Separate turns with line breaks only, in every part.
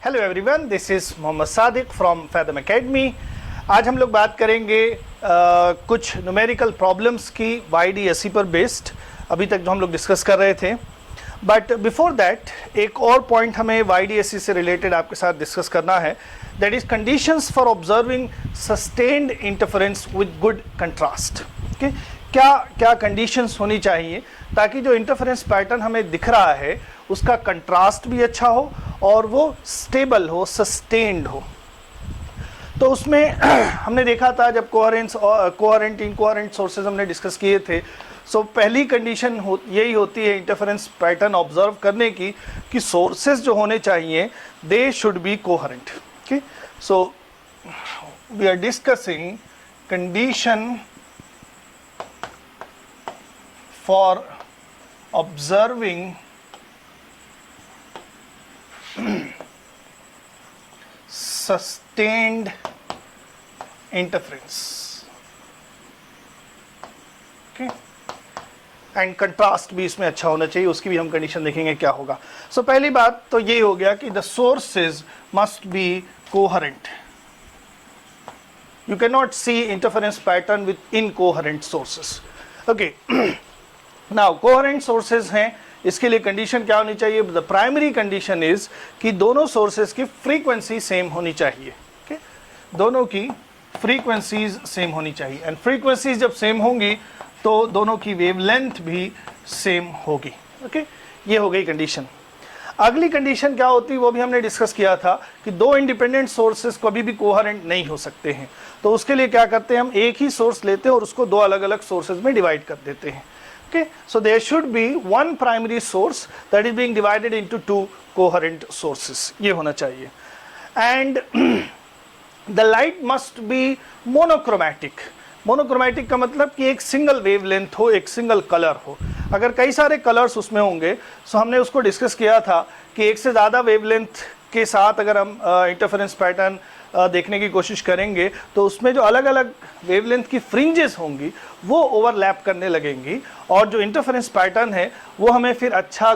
Hello everyone, this is Mohammad Sadiq from Fathom Academy. आज हम लोग बात करेंगे कुछ न्यूमेरिकल प्रॉब्लम्स की YDSE पर बेस्ड, अभी तक जो हम लोग डिस्कस कर रहे थे। बट बिफोर दैट एक और पॉइंट हमें YDSE से रिलेटेड आपके साथ डिस्कस करना है, that is conditions for observing sustained interference with good contrast. Okay, क्या क्या कंडीशंस होनी चाहिए ताकि जो इंटरफेरेंस पैटर्न हमें दिख रहा है उसका कंट्रास्ट भी अच्छा हो और वो स्टेबल हो, सस्टेन्ड हो। तो उसमें हमने देखा था जब कोहेरेंट इनकोहेरेंट सोर्सेज हमने डिस्कस किए थे। सो पहली कंडीशन यही होती है इंटरफेरेंस पैटर्न ऑब्जर्व करने की कि सोर्सेज जो होने चाहिए they should be coherent. Okay, so we are discussing condition for observing sustained interference, okay, and contrast भी इसमें अच्छा होना चाहिए, उसकी भी हम कंडीशन देखेंगे क्या होगा। सो पहली बात तो ये हो गया कि the sources must be coherent. You can not see interference pattern with incoherent sources. Okay, now coherent sources हैं, इसके लिए कंडीशन क्या होनी चाहिए? द प्राइमरी कंडीशन इज कि दोनों सोर्सेज की फ्रीक्वेंसी सेम होनी चाहिए। ओके, दोनों की फ्रीक्वेंसीज सेम होनी चाहिए, एंड फ्रीक्वेंसीज जब सेम होंगी तो दोनों की वेवलेंथ भी सेम होगी। ओके, ये हो गई कंडीशन। अगली कंडीशन क्या होती है वो भी हमने डिस्कस किया था कि दो इंडिपेंडेंट सोर्सेज कभी भी कोहेरेंट नहीं हो सकते हैं। तो उसके लिए क्या करते हैं, हम एक ही सोर्स लेते हैं और उसको दो अलग अलग सोर्सेज में डिवाइड कर देते हैं। Okay, so there should be one primary source that is being divided into two coherent sources. ये होना चाहिए। And the light must be monochromatic. Monochromatic का मतलब कि एक सिंगल वेवलेंथ हो, एक सिंगल कलर हो। अगर कई सारे कलर्स उसमें होंगे, सो हमने उसको डिस्कस किया था कि एक से ज़्यादा वेवलेंथ के साथ अगर हम इंटरफेरेंस पैटर्न देखने की कोशिश करेंगे तो उसमें जो अलग अलग वेवलेंथ की फ्रिंजेस होंगी वो ओवरलैप करने लगेंगी, और जो इंटरफेरेंस पैटर्न है वो हमें फिर अच्छा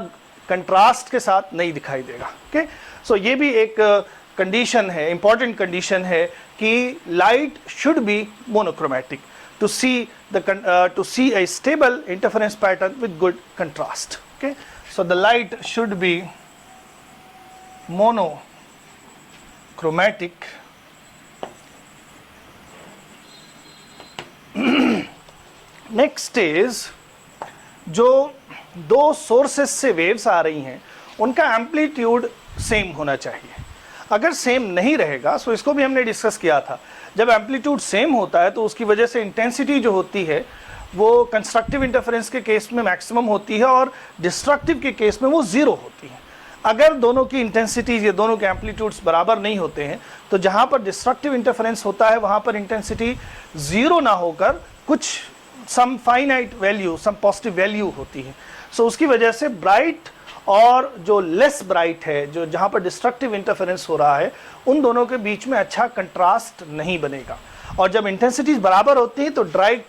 कंट्रास्ट के साथ नहीं दिखाई देगा। ओके, सो ये भी एक कंडीशन है, इंपॉर्टेंट कंडीशन है कि light should be monochromatic to see a stable interference pattern with good contrast. Okay, so the light should be monochromatic next is जो दो सोर्सेस से वेव्स आ रही हैं उनका एम्पलीट्यूड सेम होना चाहिए। अगर सेम नहीं रहेगा, सो इसको भी हमने डिस्कस किया था, जब एम्पलीट्यूड सेम होता है तो उसकी वजह से इंटेंसिटी जो होती है वो कंस्ट्रक्टिव इंटरफेरेंस के केस में मैक्सिमम होती है और डिस्ट्रक्टिव के केस में वो ज़ीरो होती है। अगर दोनों की इंटेंसिटीज या दोनों के एम्पलीट्यूड्स बराबर नहीं होते हैं तो जहाँ पर डिस्ट्रक्टिव इंटरफेरेंस होता है वहाँ पर इंटेंसिटी ज़ीरो ना होकर कुछ some finite value, some positive value होती है। सो उसकी वजह से ब्राइट और जो लेस ब्राइट है, जो जहाँ पर डिस्ट्रक्टिव इंटरफेरेंस हो रहा है, उन दोनों के बीच में अच्छा कंट्रास्ट नहीं बनेगा। और जब इंटेंसिटीज बराबर होती हैं तो ब्राइट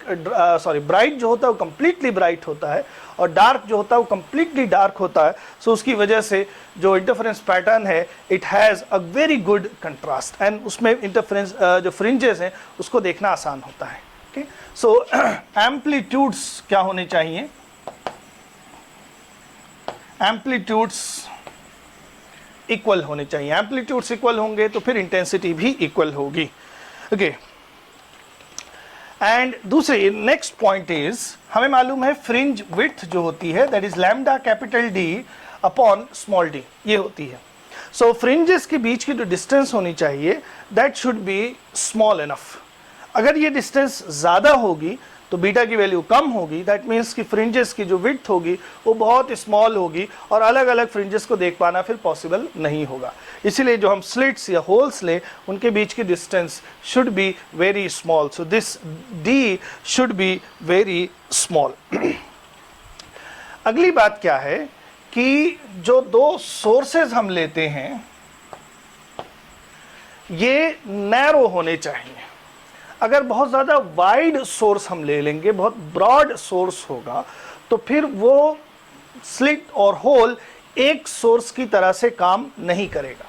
जो होता है वो कम्प्लीटली ब्राइट होता है और डार्क जो होता है वो कम्प्लीटली डार्क होता है। सो उसकी वजह से जो इंटरफेरेंस पैटर्न है it has a very good contrast, and उसमें इंटरफेरेंस जो फ्रिंजेस हैं उसको देखना आसान होता है। ओके, सो एम्पलीट्यूड्स क्या होने चाहिए? एम्पलीट्यूड्स इक्वल होने चाहिए। एम्पलीट्यूड्स इक्वल होंगे तो फिर इंटेंसिटी भी इक्वल होगी। ओके, एंड दूसरी नेक्स्ट पॉइंट इज, हमें मालूम है फ्रिंज विड्थ जो होती है that is lambda capital D upon small d, ये होती है। सो फ्रिंजेस के बीच की जो डिस्टेंस होनी चाहिए that should be small enough. अगर ये डिस्टेंस ज़्यादा होगी तो बीटा की वैल्यू कम होगी, दैट मीन्स कि फ्रिंजेस की जो विड्थ होगी वो बहुत स्मॉल होगी और अलग अलग फ्रिंजेस को देख पाना फिर पॉसिबल नहीं होगा। इसीलिए जो हम स्लिट्स या होल्स लें उनके बीच की distance should be very small. So this D should be very small. अगली बात क्या है कि जो दो सोर्सेज हम लेते हैं ये नैरो होने चाहिए। अगर बहुत ज़्यादा वाइड सोर्स हम ले लेंगे, बहुत ब्रॉड सोर्स होगा, तो फिर वो स्लिट और होल एक सोर्स की तरह से काम नहीं करेगा।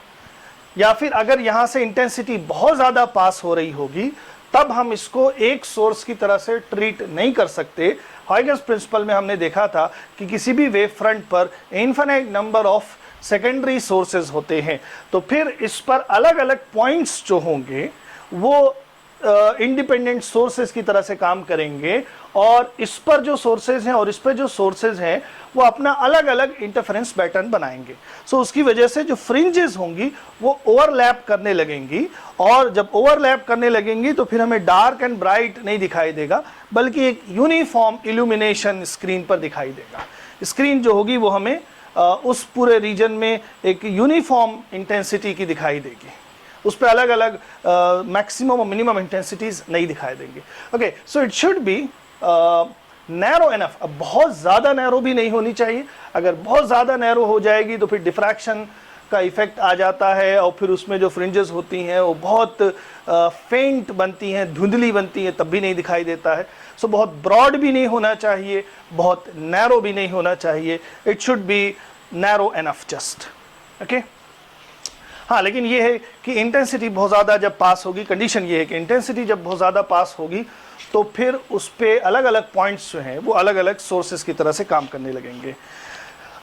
या फिर अगर यहाँ से इंटेंसिटी बहुत ज़्यादा पास हो रही होगी तब हम इसको एक सोर्स की तरह से ट्रीट नहीं कर सकते। हाइगन्स प्रिंसिपल में हमने देखा था कि किसी भी वेव फ्रंट पर infinite number of secondary sources होते हैं, तो फिर इस पर अलग अलग पॉइंट्स जो होंगे वो इंडिपेंडेंट सोर्सेज की तरह से काम करेंगे, और इस पर जो सोर्सेज हैं और इस पर जो सोर्सेज हैं वो अपना अलग अलग इंटरफेरेंस पैटर्न बनाएंगे। सो उसकी वजह से जो फ्रिंजेस होंगी वो ओवरलैप करने लगेंगी, और जब ओवरलैप करने लगेंगी तो फिर हमें डार्क एंड ब्राइट नहीं दिखाई देगा, बल्कि एक यूनिफॉर्म इल्यूमिनेशन स्क्रीन पर दिखाई देगा। स्क्रीन जो होगी वो हमें उस पूरे रीजन में एक यूनिफॉर्म इंटेंसिटी की दिखाई देगी, उस पर अलग अलग मैक्सिमम और मिनिमम इंटेंसिटीज नहीं दिखाई देंगे। Okay, so it should be narrow enough. अब बहुत ज़्यादा नैरो भी नहीं होनी चाहिए, अगर बहुत ज़्यादा नैरो हो जाएगी तो फिर डिफ्रैक्शन का इफेक्ट आ जाता है, और फिर उसमें जो फ्रिंजेस होती हैं वो बहुत फेंट बनती हैं, धुंधली बनती हैं, तब भी नहीं दिखाई देता है। सो बहुत ब्रॉड भी नहीं होना चाहिए, बहुत नैरो भी नहीं होना चाहिए, it should be narrow enough just. Okay, हाँ, लेकिन ये है कि इंटेंसिटी बहुत ज़्यादा जब पास होगी, कंडीशन ये है कि इंटेंसिटी जब बहुत ज़्यादा पास होगी तो फिर उस पर अलग अलग पॉइंट्स जो हैं वो अलग अलग सोर्सेज की तरह से काम करने लगेंगे।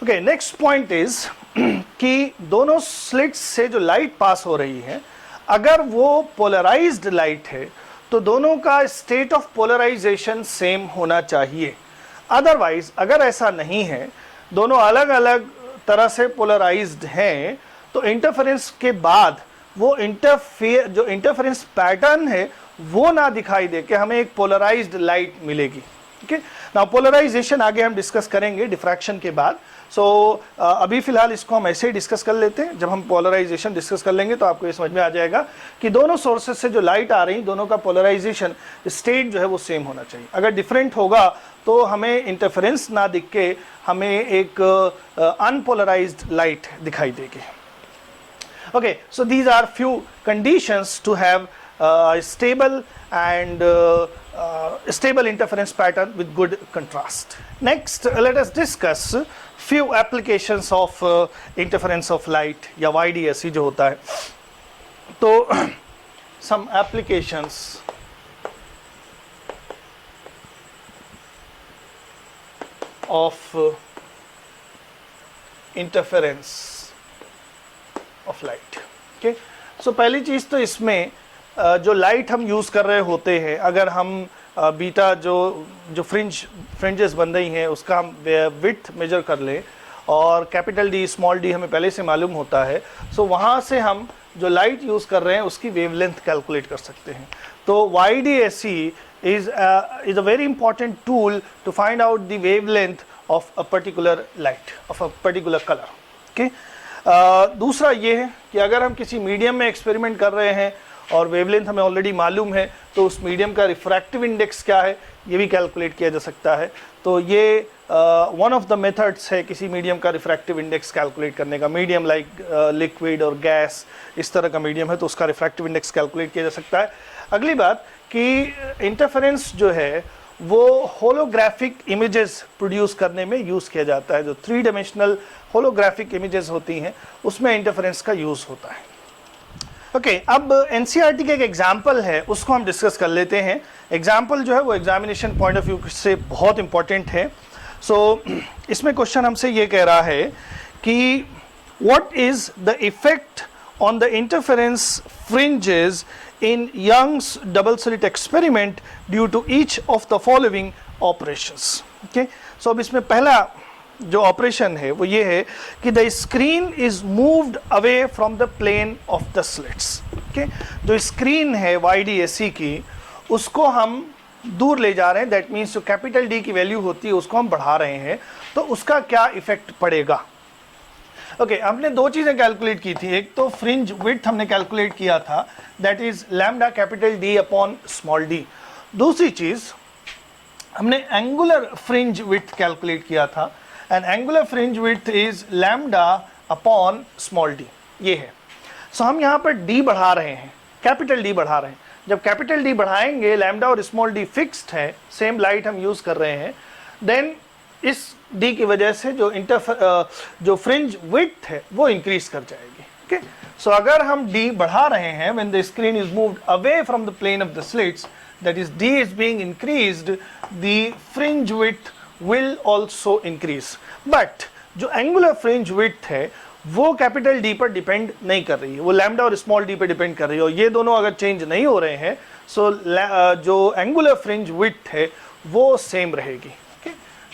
ओके, नेक्स्ट पॉइंट इज कि दोनों स्लिट्स से जो लाइट पास हो रही है, अगर वो पोलराइज्ड लाइट है तो दोनों का स्टेट ऑफ पोलराइजेशन सेम होना चाहिए। अदरवाइज अगर ऐसा नहीं है, दोनों अलग अलग तरह से पोलराइज्ड हैं, तो इंटरफेरेंस के बाद वो जो इंटरफेरेंस पैटर्न है वो ना दिखाई दे के हमें एक पोलराइज्ड लाइट मिलेगी। ओके, नाउ पोलराइजेशन आगे हम डिस्कस करेंगे डिफ्रैक्शन के बाद। अभी फिलहाल इसको हम ऐसे ही डिस्कस कर लेते हैं। जब हम पोलराइजेशन डिस्कस कर लेंगे तो आपको ये समझ में आ जाएगा कि दोनों सोर्सेज से जो लाइट आ रही, दोनों का पोलराइजेशन स्टेट जो है वो सेम होना चाहिए। अगर डिफरेंट होगा तो हमें इंटरफेरेंस ना दिख के हमें एक अनपोलराइज्ड लाइट दिखाई देगी। Okay, so these are few conditions to have a stable interference pattern with good contrast. Next, let us discuss few applications of interference of light या YDSE जो होता है। तो some applications of interference of light. Okay, so पहली चीज़ तो इसमें जो लाइट हम यूज़ कर रहे होते हैं, अगर हम बीटा जो फ्रिंजेस बन रही हैं उसका हम विड्थ मेजर कर लें, और कैपिटल डी स्मॉल डी हमें पहले से मालूम होता है, सो वहाँ से हम जो लाइट यूज़ कर रहे हैं उसकी वेवलेंथ कैलकुलेट कर सकते हैं। तो YDSE is a very important tool to find out the wavelength of a particular light, of a particular color. Okay? दूसरा ये है कि अगर हम किसी मीडियम में एक्सपेरिमेंट कर रहे हैं और वेवलेंथ हमें ऑलरेडी मालूम है, तो उस मीडियम का रिफ्रैक्टिव इंडेक्स क्या है ये भी कैलकुलेट किया जा सकता है। तो ये वन ऑफ द मेथड्स है किसी मीडियम का रिफ्रैक्टिव इंडेक्स कैलकुलेट करने का। मीडियम लाइक लिक्विड और गैस, इस तरह का मीडियम है तो उसका रिफ्रैक्टिव इंडेक्स कैलकुलेट किया जा सकता है। अगली बात कि इंटरफेरेंस जो है वो होलोग्राफिक इमेजेस प्रोड्यूस करने में यूज़ किया जाता है। जो 3 डायमेंशनल होलोग्राफिक इमेजेस होती हैं उसमें इंटरफेरेंस का यूज़ होता है। ओके, अब एनसीईआरटी का एक एग्जाम्पल है, उसको हम डिस्कस कर लेते हैं। एग्जाम्पल जो है वो एग्जामिनेशन पॉइंट ऑफ व्यू से बहुत इंपॉर्टेंट है। इसमें क्वेश्चन हमसे ये कह रहा है कि what is the effect on the interference fringes in Young's double slit experiment due to each of the following operations. Okay, so अब इसमें पहला जो ऑपरेशन है वो ये है कि the screen is moved away from the plane of the slits. Okay, जो स्क्रीन है YDSE की उसको हम दूर ले जा रहे हैं, दैट मीन्स जो कैपिटल D की वैल्यू होती है उसको हम बढ़ा रहे हैं, तो उसका क्या इफेक्ट पड़ेगा। ओके, हमने दो चीज़ें कैलकुलेट की थी। एक तो फ्रिंज विड्थ हमने कैलकुलेट किया था, that is lambda capital D upon small d। दूसरी चीज़ हमने एंगुलर फ्रिंज विड्थ कैलकुलेट किया था, and angular fringe width is lambda upon small d, ये है। सो हम यहाँ पर d बढ़ा रहे हैं, कैपिटल D बढ़ा रहे हैं। जब कैपिटल D बढ़ाएंगे, लैम्डा और स्मॉल d फिक्स्ड है, सेम लाइट हम यूज़ कर रहे हैं, देन इस D की वजह से जो फ्रिंज विड्थ है वो इंक्रीज कर जाएगी। ओके, सो अगर हम d बढ़ा रहे हैं, when the screen is moved away from the plane of the slits, that is d is being increased, the fringe width will also increase. But जो angular fringe width है वो कैपिटल D पर depend नहीं कर रही है, वो lambda और स्मॉल d पर डिपेंड कर रही है, और ये दोनों अगर चेंज नहीं हो रहे हैं सो जो एंगुलर फ्रिंज विड्थ है वो सेम रहेगी. Okay,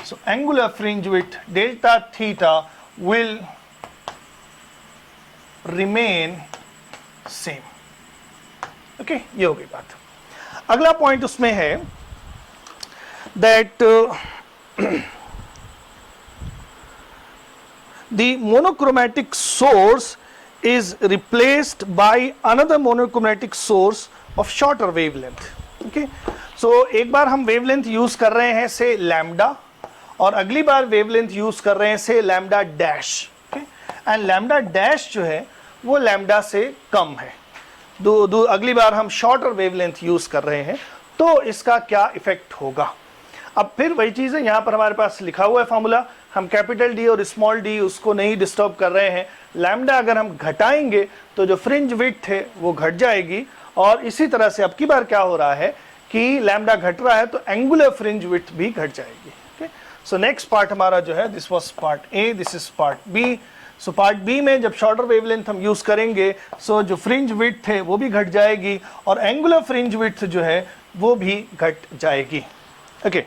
so angular fringe width delta theta will remain same. Okay, ये हो गई बात. अगला पॉइंट उसमें है that the monochromatic source is replaced by another monochromatic source of shorter wavelength. Okay, so एक बार हम wavelength यूज कर रहे हैं से लैम्डा, और अगली बार wavelength यूज कर रहे हैं से lambda dash. okay, and lambda dash जो है वो लैम्डा से कम है. अगली बार हम शॉर्टर wavelength यूज कर रहे हैं, तो इसका क्या इफेक्ट होगा. अब फिर वही चीज़ है, यहाँ पर हमारे पास लिखा हुआ है फॉर्मूला, हम कैपिटल डी और स्मॉल डी उसको नहीं डिस्टर्ब कर रहे हैं. लैम्डा अगर हम घटाएंगे तो जो फ्रिंज विड्थ है वो घट जाएगी, और इसी तरह से अब की बार क्या हो रहा है कि लैम्डा घट रहा है तो एंगुलर फ्रिंज विड्थ भी घट जाएगी. ओके, सो नेक्स्ट पार्ट हमारा जो है, this was part A, this is part B. So part B में जब शॉर्टर वेवलेंथ हम यूज करेंगे सो जो फ्रिंज विड्थ है वो भी घट जाएगी, और एंगुलर फ्रिंज विड्थ जो है वो भी घट जाएगी. Okay,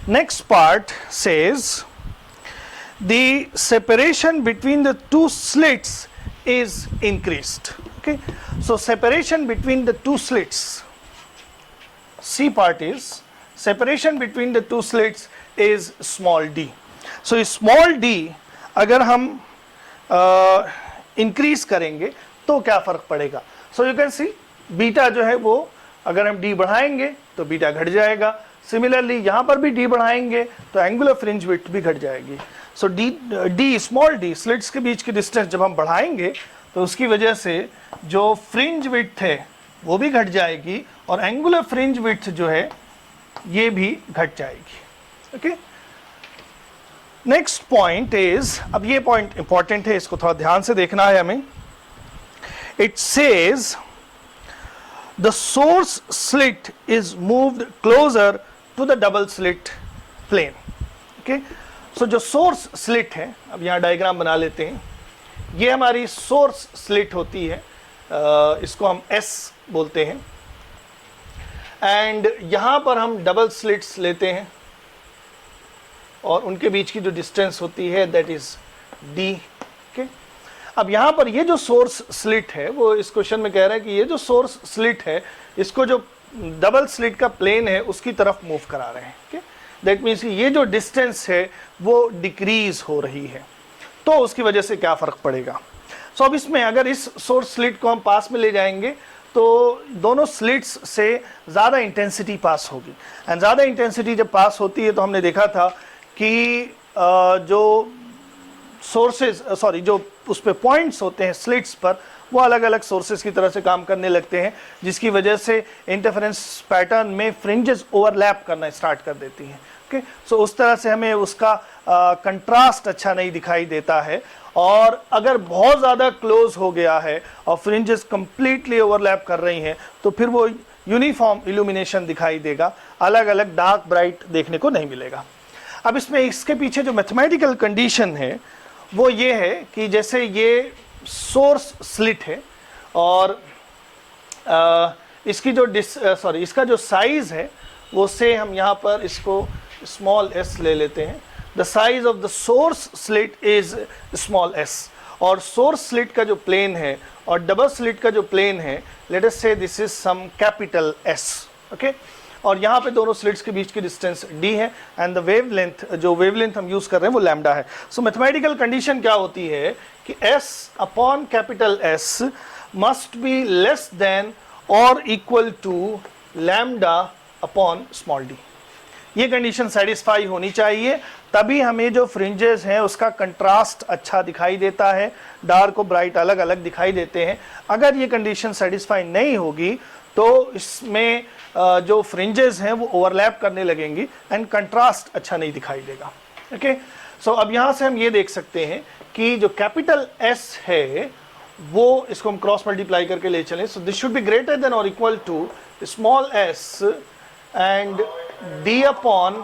next part says the separation between the two slits is increased. Okay, so separation between the two slits, C part is separation between the two slits is small d. So small d अगर हम increase करेंगे तो क्या फर्क पड़ेगा. So you can see beta जो है वो अगर हम d बढ़ाएंगे तो बीटा घट जाएगा. सिमिलरली यहाँ पर भी d बढ़ाएंगे तो एंगुलर फ्रिंज विड्थ भी घट जाएगी. सो d स्मॉल d स्लिट्स के बीच की डिस्टेंस जब हम बढ़ाएंगे तो उसकी वजह से जो फ्रिंज विड्थ है वो भी घट जाएगी, और एंगुलर फ्रिंज विड्थ जो है ये भी घट जाएगी. ओके, नेक्स्ट पॉइंट इज, अब ये पॉइंट इंपॉर्टेंट है, इसको थोड़ा ध्यान से देखना है हमें. It says the source slit is moved closer to the double slit plane. Okay, so जो source slit है, अब यहाँ डायग्राम बना लेते हैं, ये हमारी source slit होती है, इसको हम S बोलते हैं, एंड यहाँ पर हम डबल स्लिट्स लेते हैं और उनके बीच की जो डिस्टेंस होती है दैट इज D. okay, अब यहाँ पर ये जो सोर्स स्लिट है वो इस क्वेश्चन में कह रहा है कि ये जो सोर्स स्लिट है इसको जो डबल स्लिट का प्लेन है उसकी तरफ मूव करा रहे हैं. okay? दैट मीन्स ये जो डिस्टेंस है वो डिक्रीज हो रही है, तो उसकी वजह से क्या फ़र्क पड़ेगा. सो अब इसमें अगर इस सोर्स स्लिट को हम पास में ले जाएंगे तो दोनों स्लिट्स से ज़्यादा इंटेंसिटी पास होगी, एंड ज़्यादा इंटेंसिटी जब पास होती है तो हमने देखा था कि जो सोर्सेज जो उस पे पॉइंट्स होते हैं स्लिट्स पर वो अलग अलग सोर्सेज की तरह से काम करने लगते हैं, जिसकी वजह से इंटरफेरेंस पैटर्न में फ्रिंजेस ओवरलैप करना स्टार्ट कर देती हैं. ओके, सो उस तरह से हमें उसका कंट्रास्ट अच्छा नहीं दिखाई देता है, और अगर बहुत ज़्यादा क्लोज हो गया है और फ्रिंजेस कंप्लीटली ओवरलैप कर रही हैं तो फिर वो यूनिफॉर्म इल्यूमिनेशन दिखाई देगा, अलग अलग डार्क ब्राइट देखने को नहीं मिलेगा. अब इसमें इसके पीछे जो मैथमेटिकल कंडीशन है वो ये है कि जैसे ये सोर्स स्लिट है और इसकी जो इसका जो साइज है वो से हम यहाँ पर इसको स्मॉल s ले लेते हैं. The size of the source slit is small s, और सोर्स स्लिट का जो प्लेन है और डबल स्लिट का जो प्लेन है let us say this is some capital S. Okay, और यहाँ पे दोनों स्लिट्स के बीच की डिस्टेंस d है, एंड द वेवलेंथ जो वेवलेंथ हम यूज कर रहे हैं वो लैम्डा है. सो मैथमेटिकल कंडीशन क्या होती है कि s upon capital S must be less than और equal to lambda upon small d. ये कंडीशन सेटिस्फाई होनी चाहिए, तभी हमें जो फ्रिंजेस हैं उसका कंट्रास्ट अच्छा दिखाई देता है, डार्क और ब्राइट अलग अलग दिखाई देते हैं. अगर ये कंडीशन सेटिस्फाई नहीं होगी तो इसमें जो फ्रिंजेस हैं वो ओवरलैप करने लगेंगी एंड कंट्रास्ट अच्छा नहीं दिखाई देगा. ओके, सो अब यहाँ से हम ये देख सकते हैं कि जो कैपिटल S है वो इसको हम क्रॉस मल्टीप्लाई करके ले चलें, so this should be greater than और equal to small s and d upon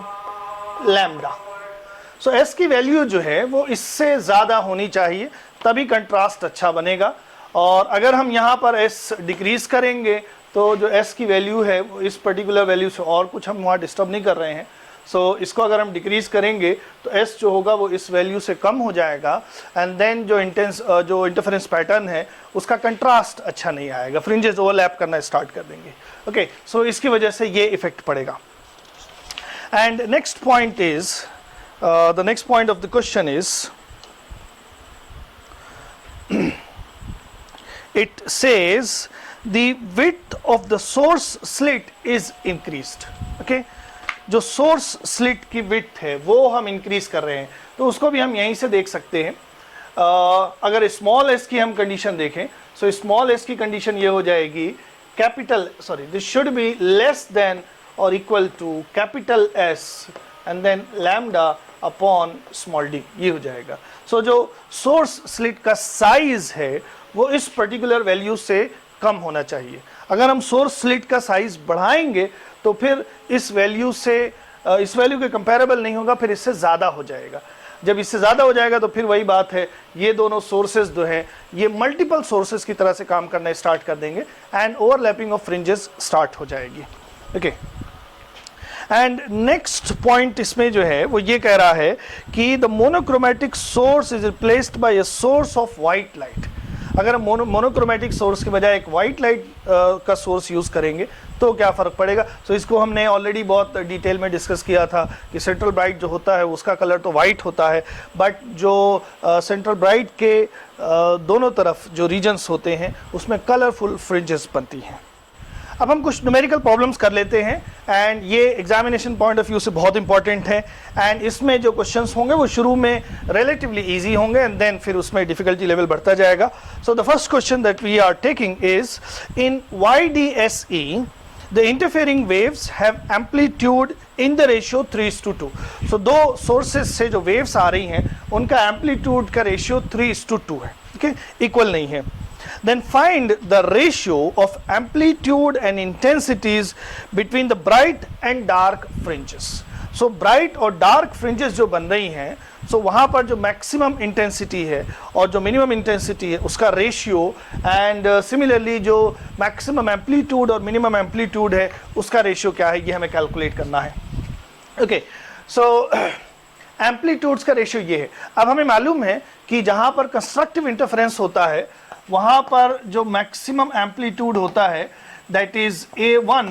lambda. So s की वैल्यू जो है वो इससे ज़्यादा होनी चाहिए, तभी कंट्रास्ट अच्छा बनेगा। और अगर हम यहाँ पर s डिक्रीज करेंगे तो जो s की वैल्यू है वो इस पर्टिकुलर वैल्यू से, और कुछ हम वहाँ डिस्टर्ब नहीं कर रहे हैं, सो इसको अगर हम डिक्रीज करेंगे तो s जो होगा वो इस वैल्यू से कम हो जाएगा, एंड देन जो इंटरफेरेंस पैटर्न है उसका कंट्रास्ट अच्छा नहीं आएगा, फ्रिंजेस ओवरलैप करना स्टार्ट कर देंगे। ओके, सो इसकी वजह से ये इफेक्ट पड़ेगा। And next point is the next point of the question is it says the width of the source slit is increased। okay, जो सोर्स स्लिट की विड्थ है वो हम इंक्रीज कर रहे हैं, तो उसको भी हम यहीं से देख सकते हैं। अगर स्मॉल एस की हम कंडीशन देखें, सो स्मॉल एस की कंडीशन ये हो जाएगी capital this should be less than और equal to capital S and then lambda upon small d, ये हो जाएगा। सो जो सोर्स स्लिट का साइज है वो इस पर्टिकुलर वैल्यू से कम होना चाहिए। अगर हम सोर्स स्लिट का साइज बढ़ाएंगे तो फिर इस वैल्यू के कंपैरेबल नहीं होगा, फिर इससे ज़्यादा हो जाएगा। जब इससे ज़्यादा हो जाएगा तो फिर वही बात है, ये दोनों सोर्सेज जो हैं ये मल्टीपल सोर्सेज की तरह से काम करना स्टार्ट कर देंगे and overlapping of fringes start हो जाएगी। ओके, एंड नेक्स्ट पॉइंट इसमें जो है वो ये कह रहा है कि the monochromatic source is replaced by a source of white light. अगर हम मोनोक्रोमेटिक सोर्स के बजाय एक वाइट लाइट का सोर्स यूज़ करेंगे तो क्या फ़र्क पड़ेगा। तो इसको हमने ऑलरेडी बहुत डिटेल में डिस्कस किया था कि सेंट्रल ब्राइट जो होता है उसका कलर तो वाइट होता है, बट जो सेंट्रल ब्राइट के दोनों तरफ जो रीजन्स होते हैं उसमें कलरफुल फ्रिंजेस बनती हैं। अब हम कुछ न्यूमेरिकल प्रॉब्लम्स कर लेते हैं, एंड ये एग्जामिनेशन पॉइंट ऑफ व्यू से बहुत इंपॉर्टेंट है, एंड इसमें जो क्वेश्चंस होंगे वो शुरू में रिलेटिवली इजी होंगे एंड देन फिर उसमें डिफिकल्टी लेवल बढ़ता जाएगा। So the first question that we are taking is in YDSE the interfering waves have amplitude in the ratio 3:2। so दो sources से जो waves आ रही हैं उनका amplitude का ratio 3:2 है, okay, equal नहीं है। Then find the ratio of amplitude and intensities between the bright and dark fringes। so bright और dark fringes जो बन रही हैं, so वहाँ पर जो maximum intensity है और जो minimum intensity है उसका ratio, and similarly जो maximum amplitude और minimum amplitude है उसका ratio क्या है, ये हमें calculate करना है। okay, so amplitudes का ratio ये है। अब हमें मालूम है कि जहाँ पर constructive interference होता है वहाँ पर जो मैक्सिमम एम्पलीट्यूड होता है that is A1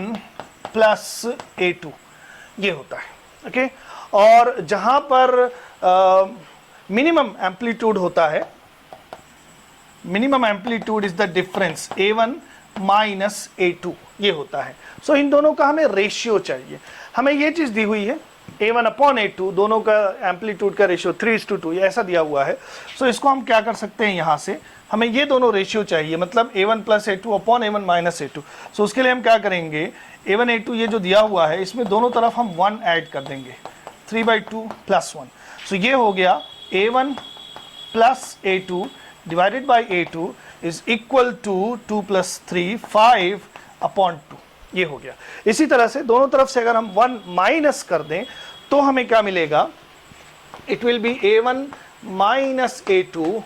plus A2, ये होता है। ओके, और जहाँ पर मिनिमम एम्पलीट्यूड होता है, minimum amplitude is the difference A1 minus A2, ये होता है। सो इन दोनों का हमें रेशियो चाहिए। हमें ये चीज़ दी हुई है A1 अपॉन A2, दोनों का एम्पलीट्यूड का रेशियो 3:2, ये ऐसा दिया हुआ है। सो इसको हम क्या कर सकते हैं, यहाँ से हमें ये दोनों रेशियो चाहिए, मतलब A1 plus A2 upon A1 minus A2। सो उसके लिए हम क्या करेंगे, A1 A2 ये जो दिया हुआ है इसमें दोनों तरफ हम 1 ऐड कर देंगे, 3/2 प्लस 1। सो ये हो गया A1 plus A2 divided by A2 is equal to 2 plus 3 5 upon 2, ये हो गया। इसी तरह से दोनों तरफ से अगर हम 1 माइनस कर दें तो हमें क्या मिलेगा, it will be A1 minus A2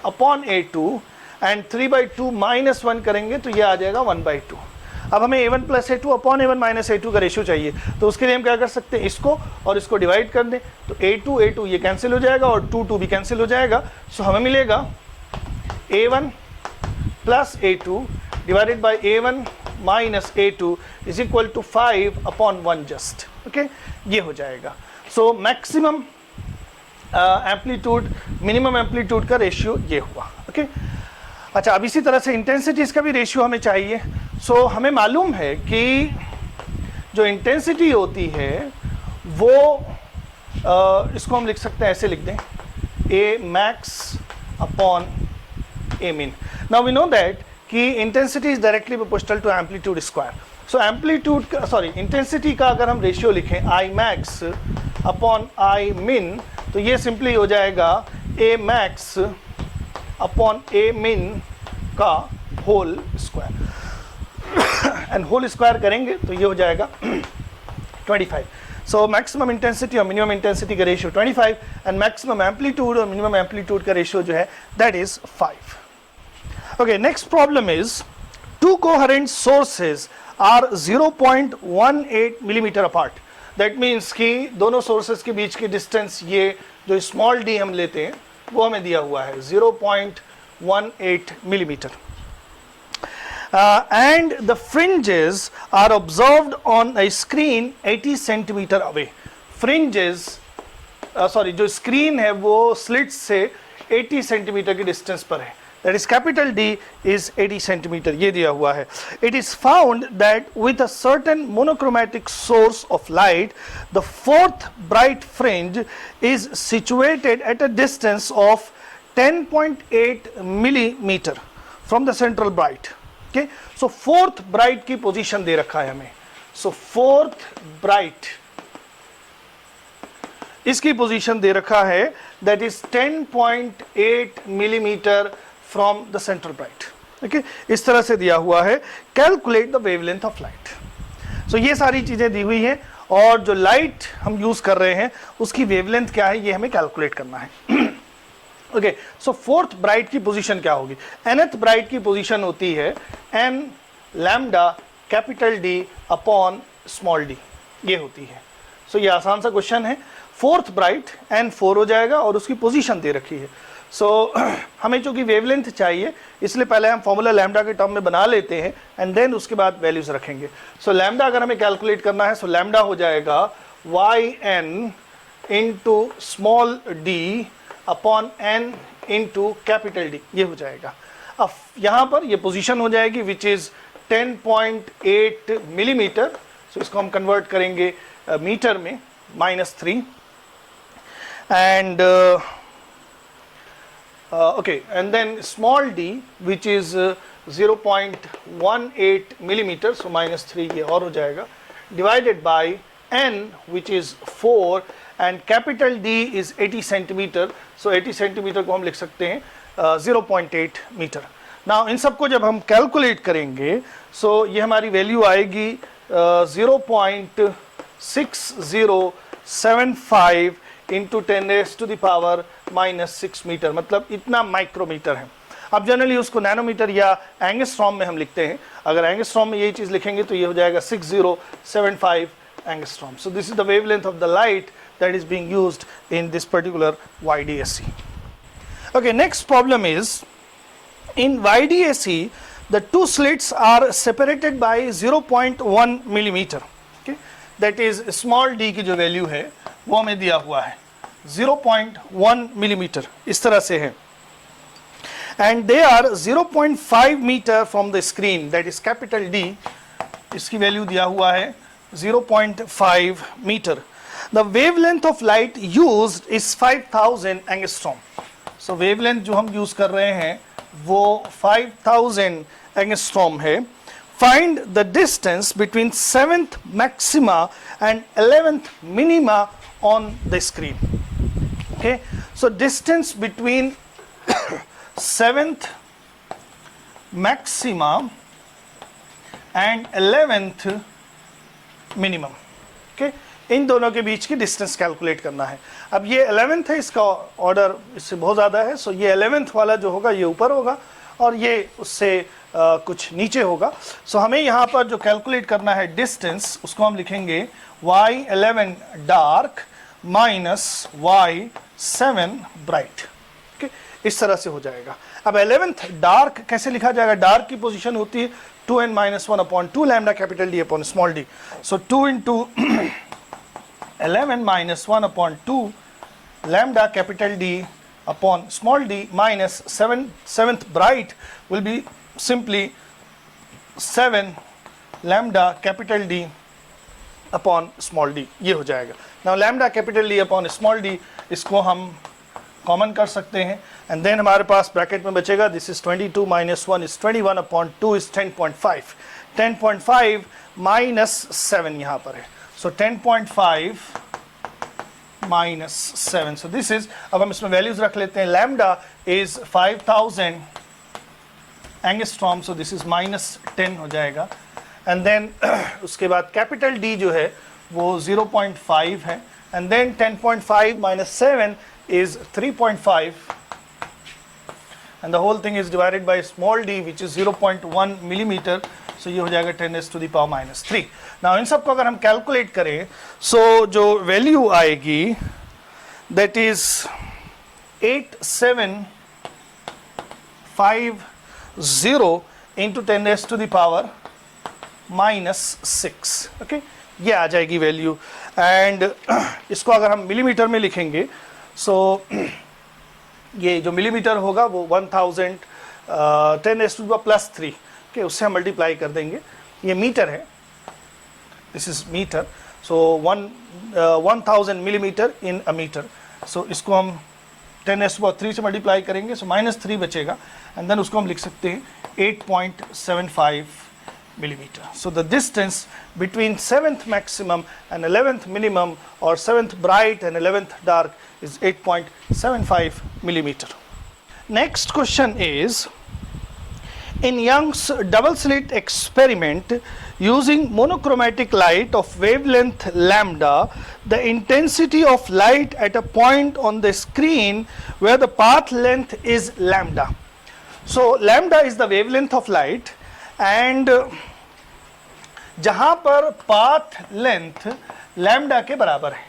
upon A2, and 3/2 minus 1 करेंगे तो ये आ जाएगा 1/2। अब हमें A1 plus A2 upon A1 minus A2 का रेशियो चाहिए, तो उसके लिए हम क्या कर सकते हैं, इसको और इसको डिवाइड कर दें तो A2 ये कैंसिल हो जाएगा और 2 भी कैंसिल हो जाएगा। सो हमें मिलेगा A1 plus A2 divided by A1 minus A2 is equal to 5 upon 1 just. Okay, ये हो जाएगा। So maximum amplitude minimum amplitude का रेशियो ये हुआ। ओके, अच्छा, अब इसी तरह से इंटेंसिटीज का भी रेशियो हमें चाहिए। सो हमें मालूम है कि जो इंटेंसिटी होती है वो इसको हम लिख सकते हैं, ऐसे लिख दें, A max upon A min। Now we know that कि intensity is directly proportional to amplitude square. So amplitude का इंटेंसिटी का अगर हम रेशियो लिखें I max अपॉन आई मिन, तो ये सिंपली हो जाएगा ए मैक्स अपॉन ए मिन का whole square, and whole square करेंगे तो ये हो जाएगा 25। सो मैक्सिमम इंटेंसिटी और मिनिमम इंटेंसिटी का रेशियो 25 एंड मैक्सिमम एम्पलीट्यूड और मिनिमम एम्पलीट्यूड का रेशियो जो है that is 5। Okay, next problem is two coherent sources are 0.18 millimetre apart. That means कि दोनों सोर्सेज के बीच की डिस्टेंस, ये जो स्मॉल डी हम लेते हैं वो हमें दिया हुआ है 0.18 millimeter. And the fringes are observed on a screen 80 centimeter away. Fringes, जो screen है वो slits से 80 centimeter की distance पर है. That is capital D is 80 centimeter. ये दिया हुआ है. It is found that with a certain monochromatic source of light, the fourth bright fringe is situated at a distance of 10.8 millimeter from the central bright. Okay, so fourth bright की position दे रखा है हमें. So fourth bright इसकी position दे रखा है that is 10.8 millimeter from the central bright. Okay, इस तरह से दिया हुआ है. Calculate the wavelength of light. So ये सारी चीजें दी हुई हैं और जो लाइट हम यूज कर रहे हैं उसकी वेवलेंथ क्या है ये हमें कैलकुलेट करना है. ओके, सो फोर्थ ब्राइट की पोजीशन क्या होगी? nth ब्राइट की पोजीशन होती है n lambda capital D upon small d, ये होती है. सो ये आसान सा क्वेश्चन है. फोर्थ ब्राइट n4 हो जाएगा और उसकी पोजीशन दे रखी है. सो हमें चूंकि वेवलेंथ चाहिए इसलिए पहले हम फॉर्मूला लैम्डा के टर्म में बना लेते हैं एंड देन उसके बाद वैल्यूज रखेंगे. सो लैम्डा अगर हमें कैलकुलेट करना है, सो लैम्डा हो जाएगा yn into small d upon n into capital D, ये हो जाएगा. अब यहाँ पर ये पोजीशन हो जाएगी विच इज 10.8 मिलीमीटर. सो इसको हम कन्वर्ट करेंगे मीटर में -3 and okay, and then small d which is 0.18 millimeter, so -3 ये और हो जाएगा, divided by n which is 4 and capital D is 80 centimeter, so 80 centimeter को हम लिख सकते हैं 0.8 मीटर. Now इन सबको जब हम कैलकुलेट करेंगे so ये हमारी वैल्यू आएगी 0.6075 इंटू 10⁻⁻⁻6 मीटर, मतलब इतना माइक्रोमीटर है. अब जनरली उसको नैनोमीटर या एंगस्ट्रॉम में हम लिखते हैं. अगर एंगस्ट्रॉम में यही चीज़ लिखेंगे तो ये हो जाएगा 6075 angstrom. So this is the wavelength of the light that is being used in this particular YDAC. Okay, next problem is in YDAC the two slits are separated by 0.1 millimeter. Okay, that is small d की जो value है वो हमें दिया हुआ है 0.1 millimetre, इस तरह से है. And they are 0.5 metre from the screen, that is capital D. इसकी वैल्यू दिया हुआ है 0.5 metre. The wavelength of light used is 5000 angstrom. So wavelength जो हम यूज कर रहे हैं वो 5000 एंगस्ट्रॉम है. Find the distance between 7th maxima and 11th minima on the screen. Okay, so distance between 7th maxima and 11th minimum. Okay, इन दोनों के बीच की डिस्टेंस कैलकुलेट करना है. अब ये 11th है, इसका ऑर्डर इससे बहुत ज़्यादा है. सो ये 11th वाला जो होगा ये ऊपर होगा और ये उससे कुछ नीचे होगा. सो हमें यहाँ पर जो कैलकुलेट करना है डिस्टेंस, उसको हम लिखेंगे y11 dark minus y7 bright. Okay, इस तरह से हो जाएगा. अब 11th डार्क कैसे लिखा जाएगा? डार्क की पोजीशन होती है 2n-1 upon 2 lambda capital D upon small d. So 2 into 11-1 upon 2 lambda capital D upon small d minus 7th bright will be simply 7 lambda capital D upon small d. ये हो जाएगा. Now lambda capital D upon small d इसको हम common कर सकते हैं and then हमारे पास bracket में बचेगा this is 22 minus 1 is 21 upon 2 is 10.5. 10.5 minus 7 यहाँ पर है. So 10.5 -7. So this is, अब हम इसमें वैल्यूज रख लेते हैं. Lambda is 5000 angstrom, so this is -10 हो जाएगा. एंड देन उसके बाद कैपिटल डी जो है वो 0.5 है. And then 10.5 - 7 is 3.5, and the whole thing is divided by small d which is 0.1 millimeter. So ये हो जाएगा 10⁻⁻3. Now इन सब को अगर हम कैलकुलेट करें, so जो वैल्यू आएगी that is 8750 into 10⁻⁻6. ओके, ये आ जाएगी वैल्यू. एंड इसको अगर हम मिलीमीटर में लिखेंगे, सो ये जो मिलीमीटर होगा वो 1000 10⁻+3 के उससे हम मल्टीप्लाई कर देंगे. ये मीटर है, this is metre. So 1000 millimetre in a metre. सो इसको हम 10⁻3 से मल्टीप्लाई करेंगे, सो -3 बचेगा. एंड देन उसको हम लिख सकते हैं 8.75 millimeter. So the distance between 7th maximum and 11th minimum, or 7th bright and 11th dark, is 8.75 millimeter. Next question is, in Young's double slit experiment using monochromatic light of wavelength lambda, the intensity of light at a point on the screen where the path length is lambda. So lambda is the wavelength of light, and जहां पर path length lambda के बराबर है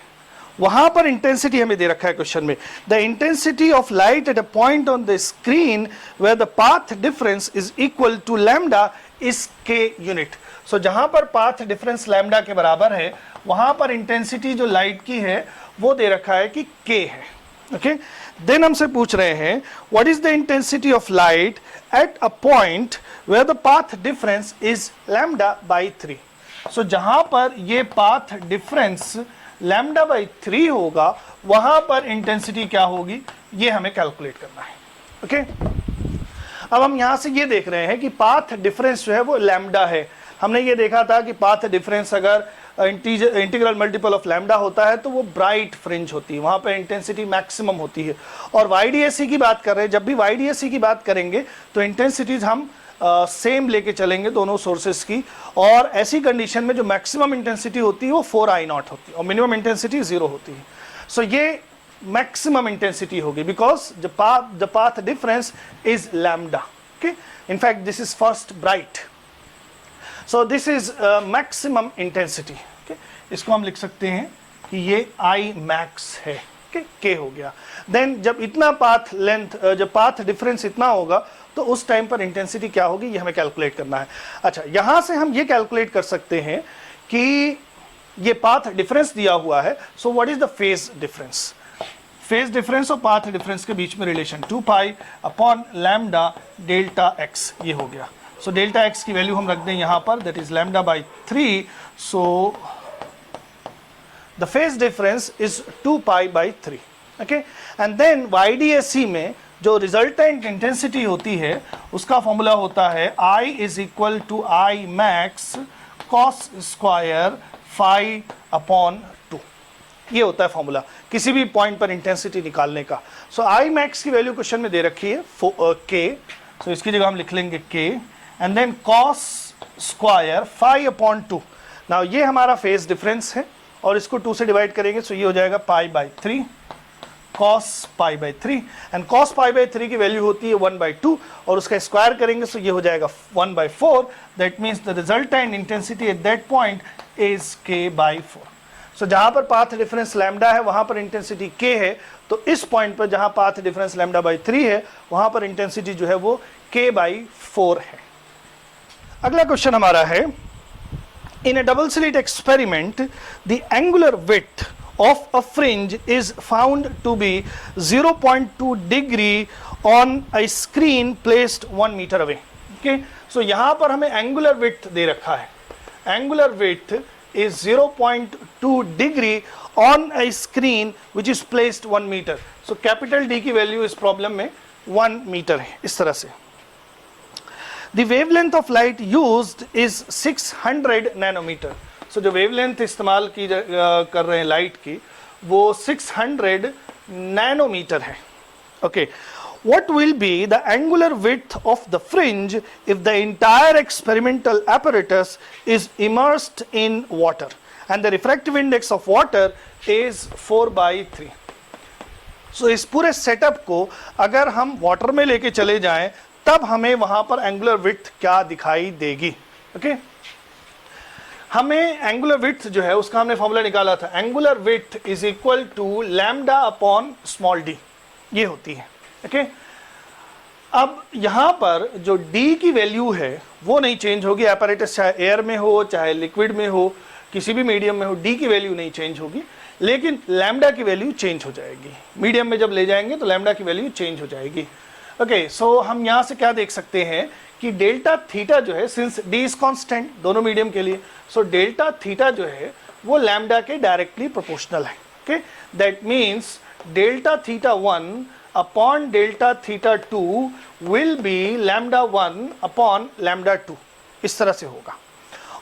वहां पर intensity हमें दे रखा है क्वेश्चन में. The intensity of light at a point on the screen where the path difference is equal to lambda is K unit. So जहां पर पाथ डिफरेंस लैम्डा के बराबर है वहां पर इंटेंसिटी जो लाइट की है वो दे रखा है कि के है. ओके, देन हमसे पूछ रहे हैं what is the intensity of light at a point where the path difference is lambda by 3. So जहां पर ये path difference lambda by 3 होगा वहां पर इंटेंसिटी क्या होगी ये हमें कैलकुलेट करना है. ओके, अब हम यहां से ये देख रहे हैं कि पाथ डिफरेंस जो है वो लैम्डा है. हमने ये देखा था कि पाथ डिफरेंस अगर इंटीग्रल मल्टीपल ऑफ लैम्डा होता है तो वो ब्राइट फ्रिंज होती है, वहां पर इंटेंसिटी मैक्सिमम होती है. और YDAC की बात कर रहे हैं, जब भी YDAC की बात करेंगे तो इंटेंसिटीज हम सेम लेके चलेंगे दोनों सोर्सेस की. और ऐसी कंडीशन में जो मैक्सिमम इंटेंसिटी होती है वो 4I0 होती है और मिनिमम इंटेंसिटी 0 होती है. सो ये मैक्सिमम इंटेंसिटी होगी because the path difference is lambda. Okay, in fact this is first bright. So this is maximum intensity. Okay, इसको हम लिख सकते हैं कि ये I max है. के हो गया. देन जब इतना पाथ लेंथ, जब पाथ डिफरेंस इतना होगा तो उस टाइम पर इंटेंसिटी क्या होगी ये हमें कैलकुलेट करना है. अच्छा, यहां से हम ये कैलकुलेट कर सकते हैं कि ये पाथ डिफरेंस दिया हुआ है. So what is the phase difference? Phase difference और पाथ डिफरेंस के बीच में रिलेशन 2π/λ डेल्टा x ये हो गया. सो डेल्टा x की वैल्यू हम रख दें यहां पर, that is λ/3. So the phase difference is 2π/3. okay, and then YDAC में जो रिजल्टेंट इंटेंसिटी होती है उसका फॉर्मूला होता है I is equal to I max cos square phi/2. ये होता है फॉर्मूला किसी भी पॉइंट पर इंटेंसिटी निकालने का. सो I max की वैल्यू क्वेश्चन में दे रखी है K. सो इसकी जगह हम लिख लेंगे K and then cos square phi/2. Now ये हमारा फेज डिफरेंस है और इसको 2 से डिवाइड करेंगे. सो ये हो जाएगा π/3 cos π/3 एंड cos π/3 की वैल्यू होती है 1/2 और उसका स्क्वायर करेंगे. सो ये हो जाएगा 1/4. That means the resultant intensity at that point is K/4. सो जहां पर पाथ डिफरेंस लैम्डा है वहां पर इंटेंसिटी K है, तो इस पॉइंट पर जहां पाथ डिफरेंस λ/3 है वहां पर इंटेंसिटी जो है वो K/4 है. अगला क्वेश्चन हमारा है, in a double slit experiment the angular width of a fringe is found to be 0.2 degree on a screen placed 1 meter away. okay, so यहाँ पर हमें angular width दे रखा है. angular width is 0.2 degree on a screen which is placed 1 meter. so capital D की value इस problem में 1 metre है. इस तरह से The wavelength of light used is 600 nanometer. So जो wavelength इस्तेमाल की कर रहे हैं लाइट की वो 600 नैनोमीटर है। Okay, what will be the angular width of the fringe if the entire experimental apparatus is immersed in water and the refractive index of water is 4/3? So इस पूरे सेटअप को अगर हम वाटर में लेके चले जाएं तब हमें वहां पर एंगुलर विड्थ क्या दिखाई देगी। ओके, हमें एंगुलर विड्थ जो है उसका हमने फॉर्मूला निकाला था, angular width is equal to lambda upon small d, ये होती है। ओके, अब यहां पर जो d की वैल्यू है वो नहीं चेंज होगी, apparatus चाहे एयर में हो चाहे लिक्विड में हो किसी भी मीडियम में हो, d की वैल्यू नहीं चेंज होगी, लेकिन लैम्डा की वैल्यू चेंज हो जाएगी। मीडियम में जब ले जाएंगे तो लैम्डा की वैल्यू चेंज हो जाएगी। ओके, सो हम यहां से क्या देख सकते हैं कि डेल्टा थीटा जो है, सिंस d इज कांस्टेंट दोनों मीडियम के लिए, सो डेल्टा थीटा जो है वो लैम्डा के डायरेक्टली प्रोपोर्शनल है। Okay, that means delta theta 1 upon delta theta 2 will be lambda 1 upon lambda 2, इस तरह से होगा।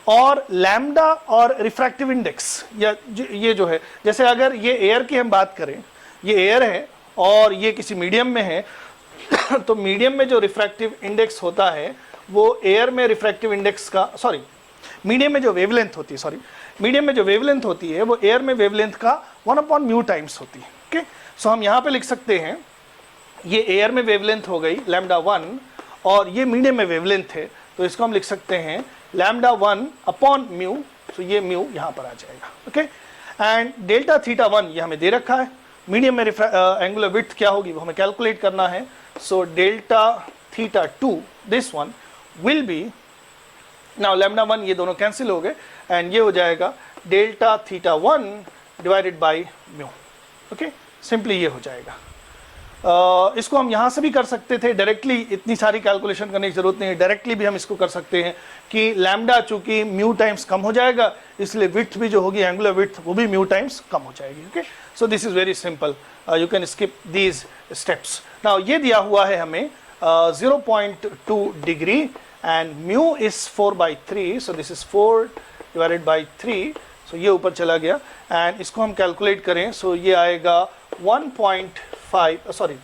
और लैम्डा और रिफ्रैक्टिव इंडेक्स या ये जो है, जैसे अगर ये एयर की हम बात करें, ये एयर है और ये किसी मीडियम में है तो मीडियम में जो रिफ्रैक्टिव इंडेक्स होता है वो एयर में रिफ्रैक्टिव इंडेक्स का, सॉरी मीडियम में जो वेवलेंथ होती है, सॉरी मीडियम में जो वेवलेंथ होती है वो एयर में वेवलेंथ का 1/μ टाइम्स होती है। ओके, सो हम यहाँ पे लिख सकते हैं ये एयर में वेवलेंथ हो गई लैम्डा 1 और ये मीडियम में वेवलेंथ है, तो इसको हम लिख सकते हैं लैम्डा 1 अपॉन म्यू, तो ये म्यू यहाँ पर आ जाएगा। ओके, एंड डेल्टा थीटा 1 ये हमें दे रखा है, मीडियम में एंगुलर विड्थ क्या होगी वो हमें कैलकुलेट करना है। So delta theta 2 this one will be, now lambda 1 ये दोनों कैंसिल हो गए एंड ये हो जाएगा delta theta 1 divided by mu. Okay, simply ये हो जाएगा। इसको हम यहाँ से भी कर सकते थे डायरेक्टली, इतनी सारी कैलकुलेशन करने की जरूरत नहीं है, डायरेक्टली भी हम इसको कर सकते हैं कि लैम्डा चूंकि म्यू टाइम्स कम हो जाएगा इसलिए विड्थ भी जो होगी एंगुलर विड्थ वो भी म्यू टाइम्स कम हो जाएगी। Okay, so this is very simple, you can skip these steps. Now ये दिया हुआ है हमें 0.2 degree and mu is 4/3, so this is 4 divided by 3, सो ये ऊपर चला गया एंड इसको हम कैलकुलेट करें सो ये आएगा 0.15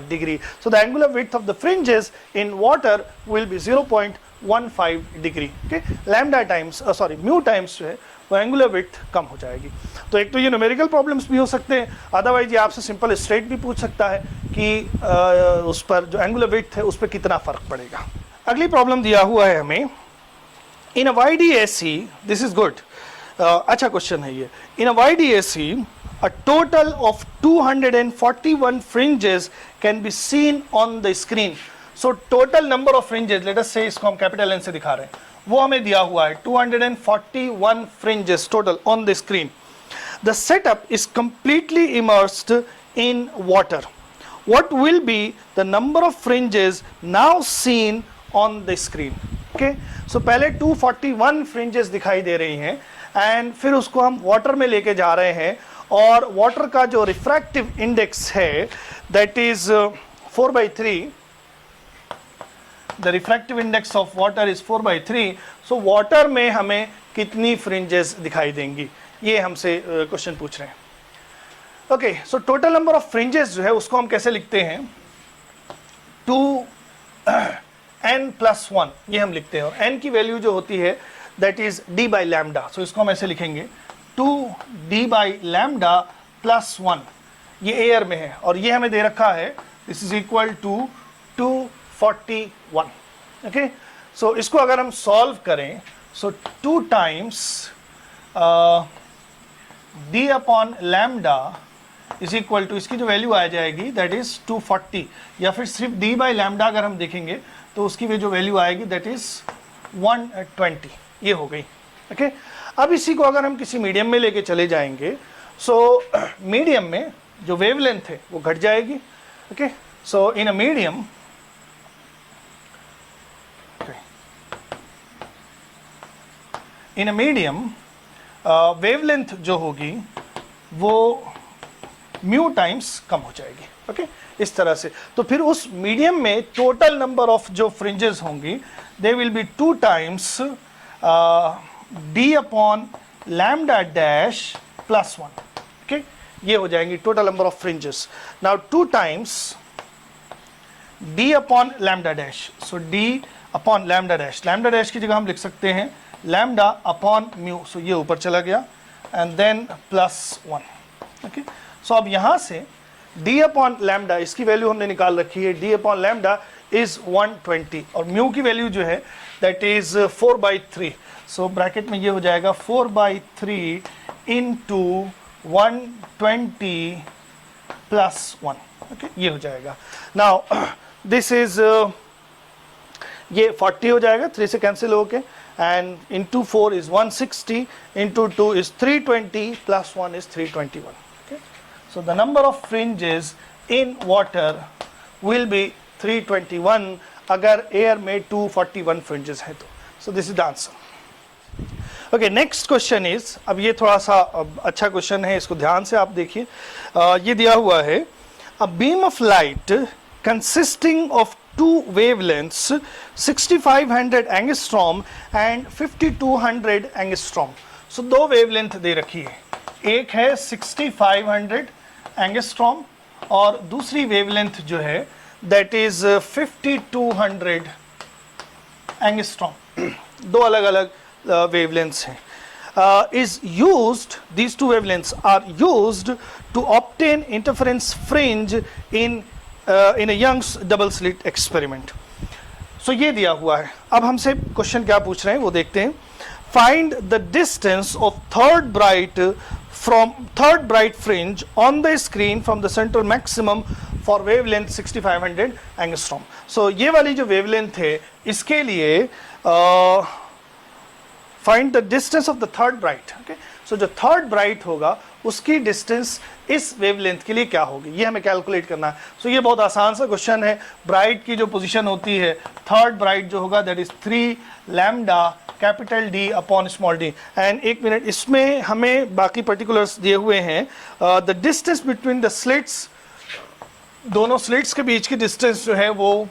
degree. So the angular width of the fringes in water will be 0.15 degree. Okay, lambda times mu times जो है वो angular width कम हो जाएगी। तो एक तो ये न्यूमेरिकल प्रॉब्लम्स भी हो सकते हैं, अदरवाइज ये आपसे सिंपल स्ट्रेट भी पूछ सकता है कि उस पर जो एंगुलर विड्थ है उस पर कितना फर्क पड़ेगा। अगली प्रॉब्लम दिया हुआ है हमें, इन अ YDAC, दिस इज गुड, अच्छा क्वेश्चन है ये। इन अ YDAC a total of 241 fringes can be seen on the screen. So total number of fringes, let us say इसको हम कैपिटल N से दिखा रहे हैं, वो हमें दिया हुआ है 241 fringes total on the screen. The setup is completely immersed in water. What will be the number of fringes now seen on the screen? Okay, so पहले 241 fringes दिखाई दे रही हैं एंड फिर उसको हम वाटर में लेके जा रहे हैं और वाटर का जो रिफ्रैक्टिव इंडेक्स है that is 4/3, the refractive index of water is 4/3। So water में हमें कितनी फ्रिंजेस दिखाई देंगी, ये हमसे क्वेश्चन पूछ रहे हैं। Okay, so total number of fringes जो है उसको हम कैसे लिखते हैं, 2n+1 ये हम लिखते हैं और n की वैल्यू जो होती है that is d by lambda. सो इसको हम ऐसे लिखेंगे 2d बाई लैम्डा प्लस 1, ये एयर में है और ये हमें दे रखा है this is equal to 241। Okay, सो इसको अगर हम सॉल्व करें सो 2 times d upon lambda is equal to, इसकी जो वैल्यू आ जाएगी दैट इज 240, या फिर सिर्फ d बाई लैम्डा अगर हम देखेंगे तो उसकी भी जो वैल्यू आएगी दैट इज 120, ये हो गई। ओके, अब इसी को अगर हम किसी मीडियम में लेके चले जाएंगे सो मीडियम में जो वेवलेंथ है वो घट जाएगी। Okay, so in a medium, in a medium wavelength जो होगी वो म्यू टाइम्स कम हो जाएगी। ओके, इस तरह से तो फिर उस मीडियम में टोटल नंबर ऑफ जो फ्रिंजेस होंगी they will be 2 times d upon lambda dash plus 1, okay, ये हो जाएंगी total number of fringes. Now 2 times d upon lambda dash. So d upon lambda dash, lambda dash की जगह हम लिख सकते हैं लैम्डा अपॉन म्यू. सो ये ऊपर चला गया एंड देन प्लस 1, ओके. सो अब यहाँ से d अपॉन लैम्डा, इसकी वैल्यू हमने निकाल रखी है, d अपॉन लैम्डा इज 120 और म्यू की वैल्यू जो है दैट इज 4/3. सो ब्रैकेट में ये हो जाएगा 4/3 इंटू 120 प्लस 1, ओके, ये हो जाएगा. नाउ दिस इज ये 40 हो जाएगा, 3 से कैंसिल होके, and into 4 is 160, into 2 is 320 plus 1 is 321, okay. So the number of fringes in water will be 321 अगर एयर में 241 फ्रिंजेस है तो. सो this is the answer. Okay, next question is, अब ये थोड़ा सा अच्छा क्वेश्चन है, इसको ध्यान से आप देखिए. ये दिया हुआ है, a beam of light consisting of two wavelengths 6500 angstrom and 5200 angstrom. So दो wavelength दे रखी है, एक है 6500 angstrom और दूसरी wavelength जो है that is 5200 angstrom. दो अलग अलग wavelengths हैं. Is used, these two wavelengths are used to obtain interference fringe in a Young's double slit experiment. So ये दिया हुआ है. अब हमसे क्वेश्चन क्या पूछ रहे हैं वो देखते हैं. Find the distance of third bright fringe on the screen from the central maximum for wavelength 6500 angstrom. So ये वाली जो wavelength है इसके लिए find the distance of the third bright, okay. So जो third bright होगा उसकी डिस्टेंस इस वेवलेंथ के लिए क्या होगी, ये हमें कैलकुलेट करना है. सो ये बहुत आसान सा क्वेश्चन है. ब्राइट की जो पोजीशन होती है, थर्ड ब्राइट जो होगा that is 3 lambda capital D upon small d. And एक मिनट, इसमें हमें बाकी पर्टिकुलर्स दिए हुए हैं. The distance between the slits, दोनों स्लिट्स के बीच की डिस्टेंस जो है वो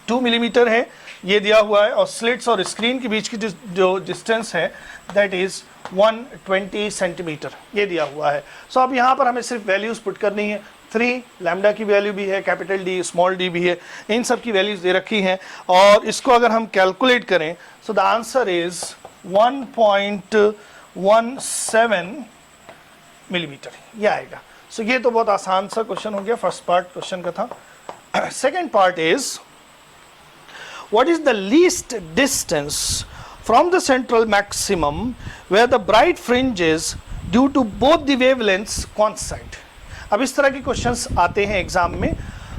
2 मिलीमीटर है, ये दिया हुआ है. और स्लिट्स और स्क्रीन के बीच की जो डिस्टेंस है दैट इज 120 सेंटीमीटर, ये दिया हुआ है. सो अब यहाँ पर हमें सिर्फ वैल्यूज पुट करनी है. 3 लैम्डा की वैल्यू भी है, कैपिटल D स्मॉल d भी है, इन सब की वैल्यूज दे रखी हैं. और इसको अगर हम कैलकुलेट करें so the answer is 1.17 millimetre, ये आएगा. सो ये तो बहुत आसान सा क्वेश्चन हो गया, फर्स्ट पार्ट क्वेश्चन का था. Second part is, what is the least distance from the central maximum where the bright fringes due to both the wavelengths coincide. अब इस तरह के क्वेश्चंस आते हैं एग्जाम में.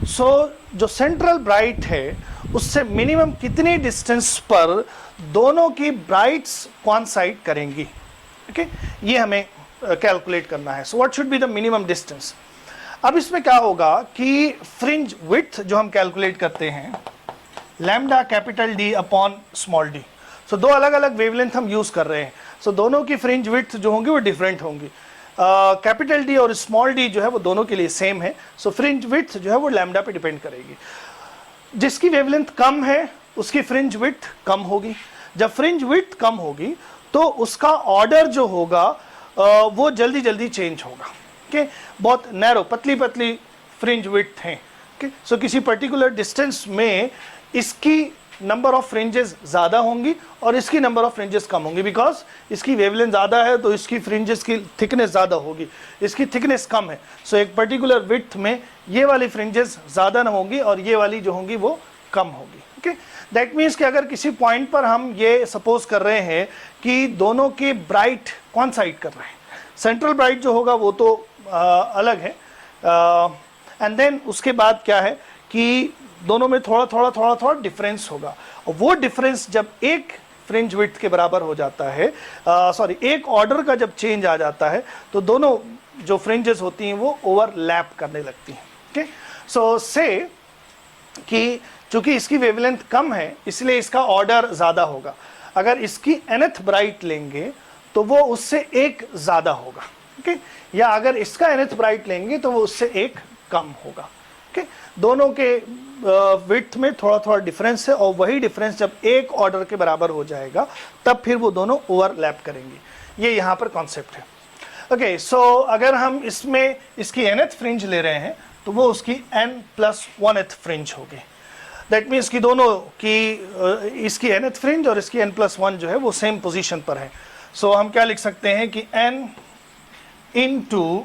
सो जो सेंट्रल ब्राइट है उससे मिनिमम कितनी डिस्टेंस पर दोनों की ब्राइट्स कॉन्साइड करेंगी, ओके, ये हमें कैलकुलेट करना है. So what should be the minimum distance. अब इसमें क्या होगा कि फ्रिंज विड्थ जो हम कैलकुलेट करते हैं lambda capital D upon small d. सो दो अलग अलग वेवलेंथ हम यूज कर रहे हैं. सो दोनों की फ्रिंज विड्थ जो होंगी वो डिफरेंट होंगी. कैपिटल D और स्मॉल d जो है वो दोनों के लिए सेम है. सो फ्रिंज विड्थ जो है वो लैम्डा पे डिपेंड करेगी. जिसकी वेवलेंथ कम है उसकी फ्रिंज विड्थ कम होगी. जब फ्रिंज विड्थ कम होगी तो उसका ऑर्डर जो होगा वो जल्दी जल्दी चेंज होगा. ओके, बहुत नैरो पतली पतली फ्रिंज विड्थ हैं. ओके, सो किसी पर्टिकुलर डिस्टेंस में इसकी नंबर ऑफ फ्रिंजेस ज़्यादा होंगी और इसकी नंबर ऑफ फ्रिंजेस कम होंगी. बिकॉज इसकी वेवलेंथ ज़्यादा है तो इसकी फ्रिंजेस की थिकनेस ज़्यादा होगी, इसकी थिकनेस कम है. सो एक पर्टिकुलर विड्थ में ये वाली फ्रिंजेस ज़्यादा ना होंगी और ये वाली जो होंगी वो कम होगी. ओके, दैट मीन्स कि अगर किसी पॉइंट पर हम ये सपोज कर रहे हैं कि दोनों के ब्राइट कॉन्साइड कर रहे हैं, सेंट्रल ब्राइट जो होगा वो तो अलग है, एंड देन उसके बाद क्या है कि दोनों में थोड़ा थोड़ा डिफरेंस होगा. और वो डिफरेंस जब एक फ्रिंज विड्थ के बराबर हो जाता है, एक ऑर्डर का जब चेंज आ जाता है तो दोनों जो फ्रिंजेस होती हैं वो ओवरलैप करने लगती हैं. ओके, सो से कि चूंकि इसकी वेवलेंथ कम है इसलिए इसका ऑर्डर ज़्यादा होगा. अगर इसकी nth ब्राइट लेंगे तो वो उससे एक ज़्यादा होगा. ओके, या अगर इसका nth ब्राइट लेंगे तो वो उससे एक कम होगा. ओके, दोनों के विड्थ में थोड़ा थोड़ा डिफरेंस है और वही डिफरेंस जब एक ऑर्डर के बराबर हो जाएगा तब फिर वो दोनों ओवरलैप करेंगे. ये यहाँ पर कॉन्सेप्ट है। ओके, सो अगर हम इसमें इसकी nth फ्रिंज ले रहे हैं तो वो उसकी n+1th फ्रिंज होगी। दैट मीन्स कि दोनों की इसकी nth फ्रिंज और इसकी n+1 जो है वो सेम पोजीशन पर है। सो हम क्या लिख सकते हैं कि n into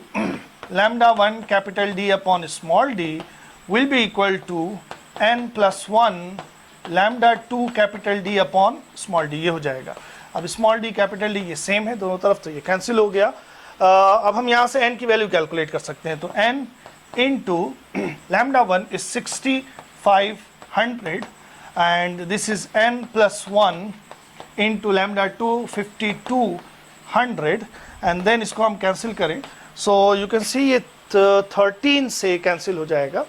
λ1 capital D upon small d will be equal to n+1 λ2 capital D upon small d, ये हो जाएगा। अब स्मॉल d कैपिटल D ये सेम है दोनों तरफ, तो ये कैंसिल हो गया। अब हम यहाँ से n की वैल्यू कैलकुलेट कर सकते हैं, तो n into λ1 is 6500 and this is n+1 into λ2 5200 and then इसको हम कैंसिल करें, सो यू कैन सी ये 13 से कैंसिल हो जाएगा।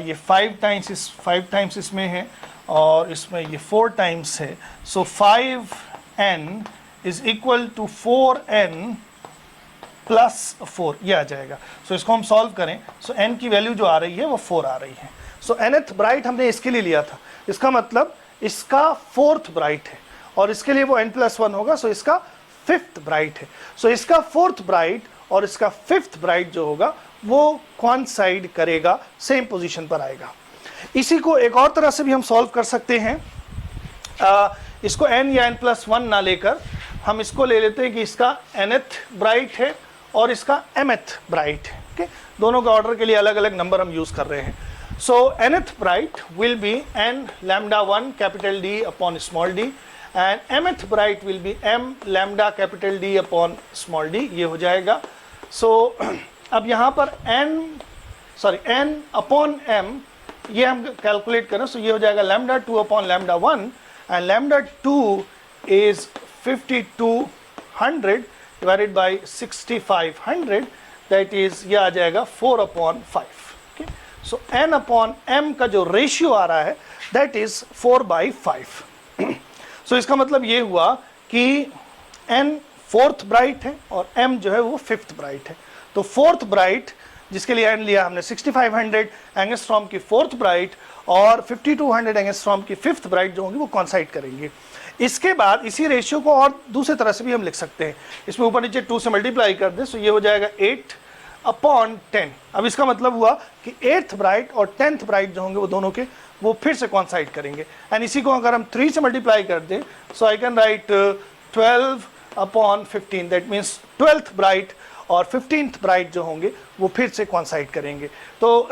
ये 5 टाइम्स इसमें है और इसमें ये 4 टाइम्स है, so 5n is equal to 4n plus 4, ये आ जाएगा। सो इसको हम सॉल्व करें, सो n की वैल्यू जो आ रही है वो 4 आ रही है। सो nth ब्राइट हमने इसके लिए लिया था, इसका मतलब इसका 4th ब्राइट है और इसके लिए वो n+1 होगा, सो इसका 5th ब्राइट है। सो इसका 4th ब्राइट और इसका 5th ब्राइट जो होगा वो कोइंसाइड करेगा, सेम पोजीशन पर आएगा। इसी को एक और तरह से भी हम सॉल्व कर सकते हैं। इसको n या n+1 ना लेकर हम इसको ले लेते हैं कि इसका nth ब्राइट है और इसका mth ब्राइट है। ओके, दोनों के ऑर्डर के लिए अलग अलग नंबर हम यूज कर रहे हैं। सो nth bright will be n λ1 capital D upon small d and mth bright will be m lambda capital D upon small d, ये हो जाएगा। सो अब यहाँ पर n अपॉन m ये हम कैलकुलेट करें, सो ये हो जाएगा λ2 upon λ1 and λ2 is 5200 divided by 6500, that is ये आ जाएगा 4/5। ओके, सो n अपॉन m का जो रेशियो आ रहा है दैट इज 4/5। सो इसका मतलब ये हुआ कि n 4th ब्राइट है और m जो है वो 5th ब्राइट है। तो 4th ब्राइट जिसके लिए n लिया हमने 6500 एंगस्ट्रॉम की 4th ब्राइट और 5200 एंगस्ट्रॉम की 5th ब्राइट जो होंगी वो कॉन्साइड करेंगे। इसके बाद इसी रेशियो को और दूसरे तरह से भी हम लिख सकते हैं, इसमें ऊपर नीचे 2 से मल्टीप्लाई कर दें, सो ये हो जाएगा 8/10। अब इसका मतलब हुआ कि 8th ब्राइट और 10th ब्राइट जो होंगे वो दोनों के वो फिर से कॉन्साइड करेंगे। एंड इसी को अगर हम 3 से मल्टीप्लाई कर दें, सो I can write 12/15, that means 12th bright और 15th ब्राइट जो होंगे वो फिर से कॉन्साइड करेंगे। तो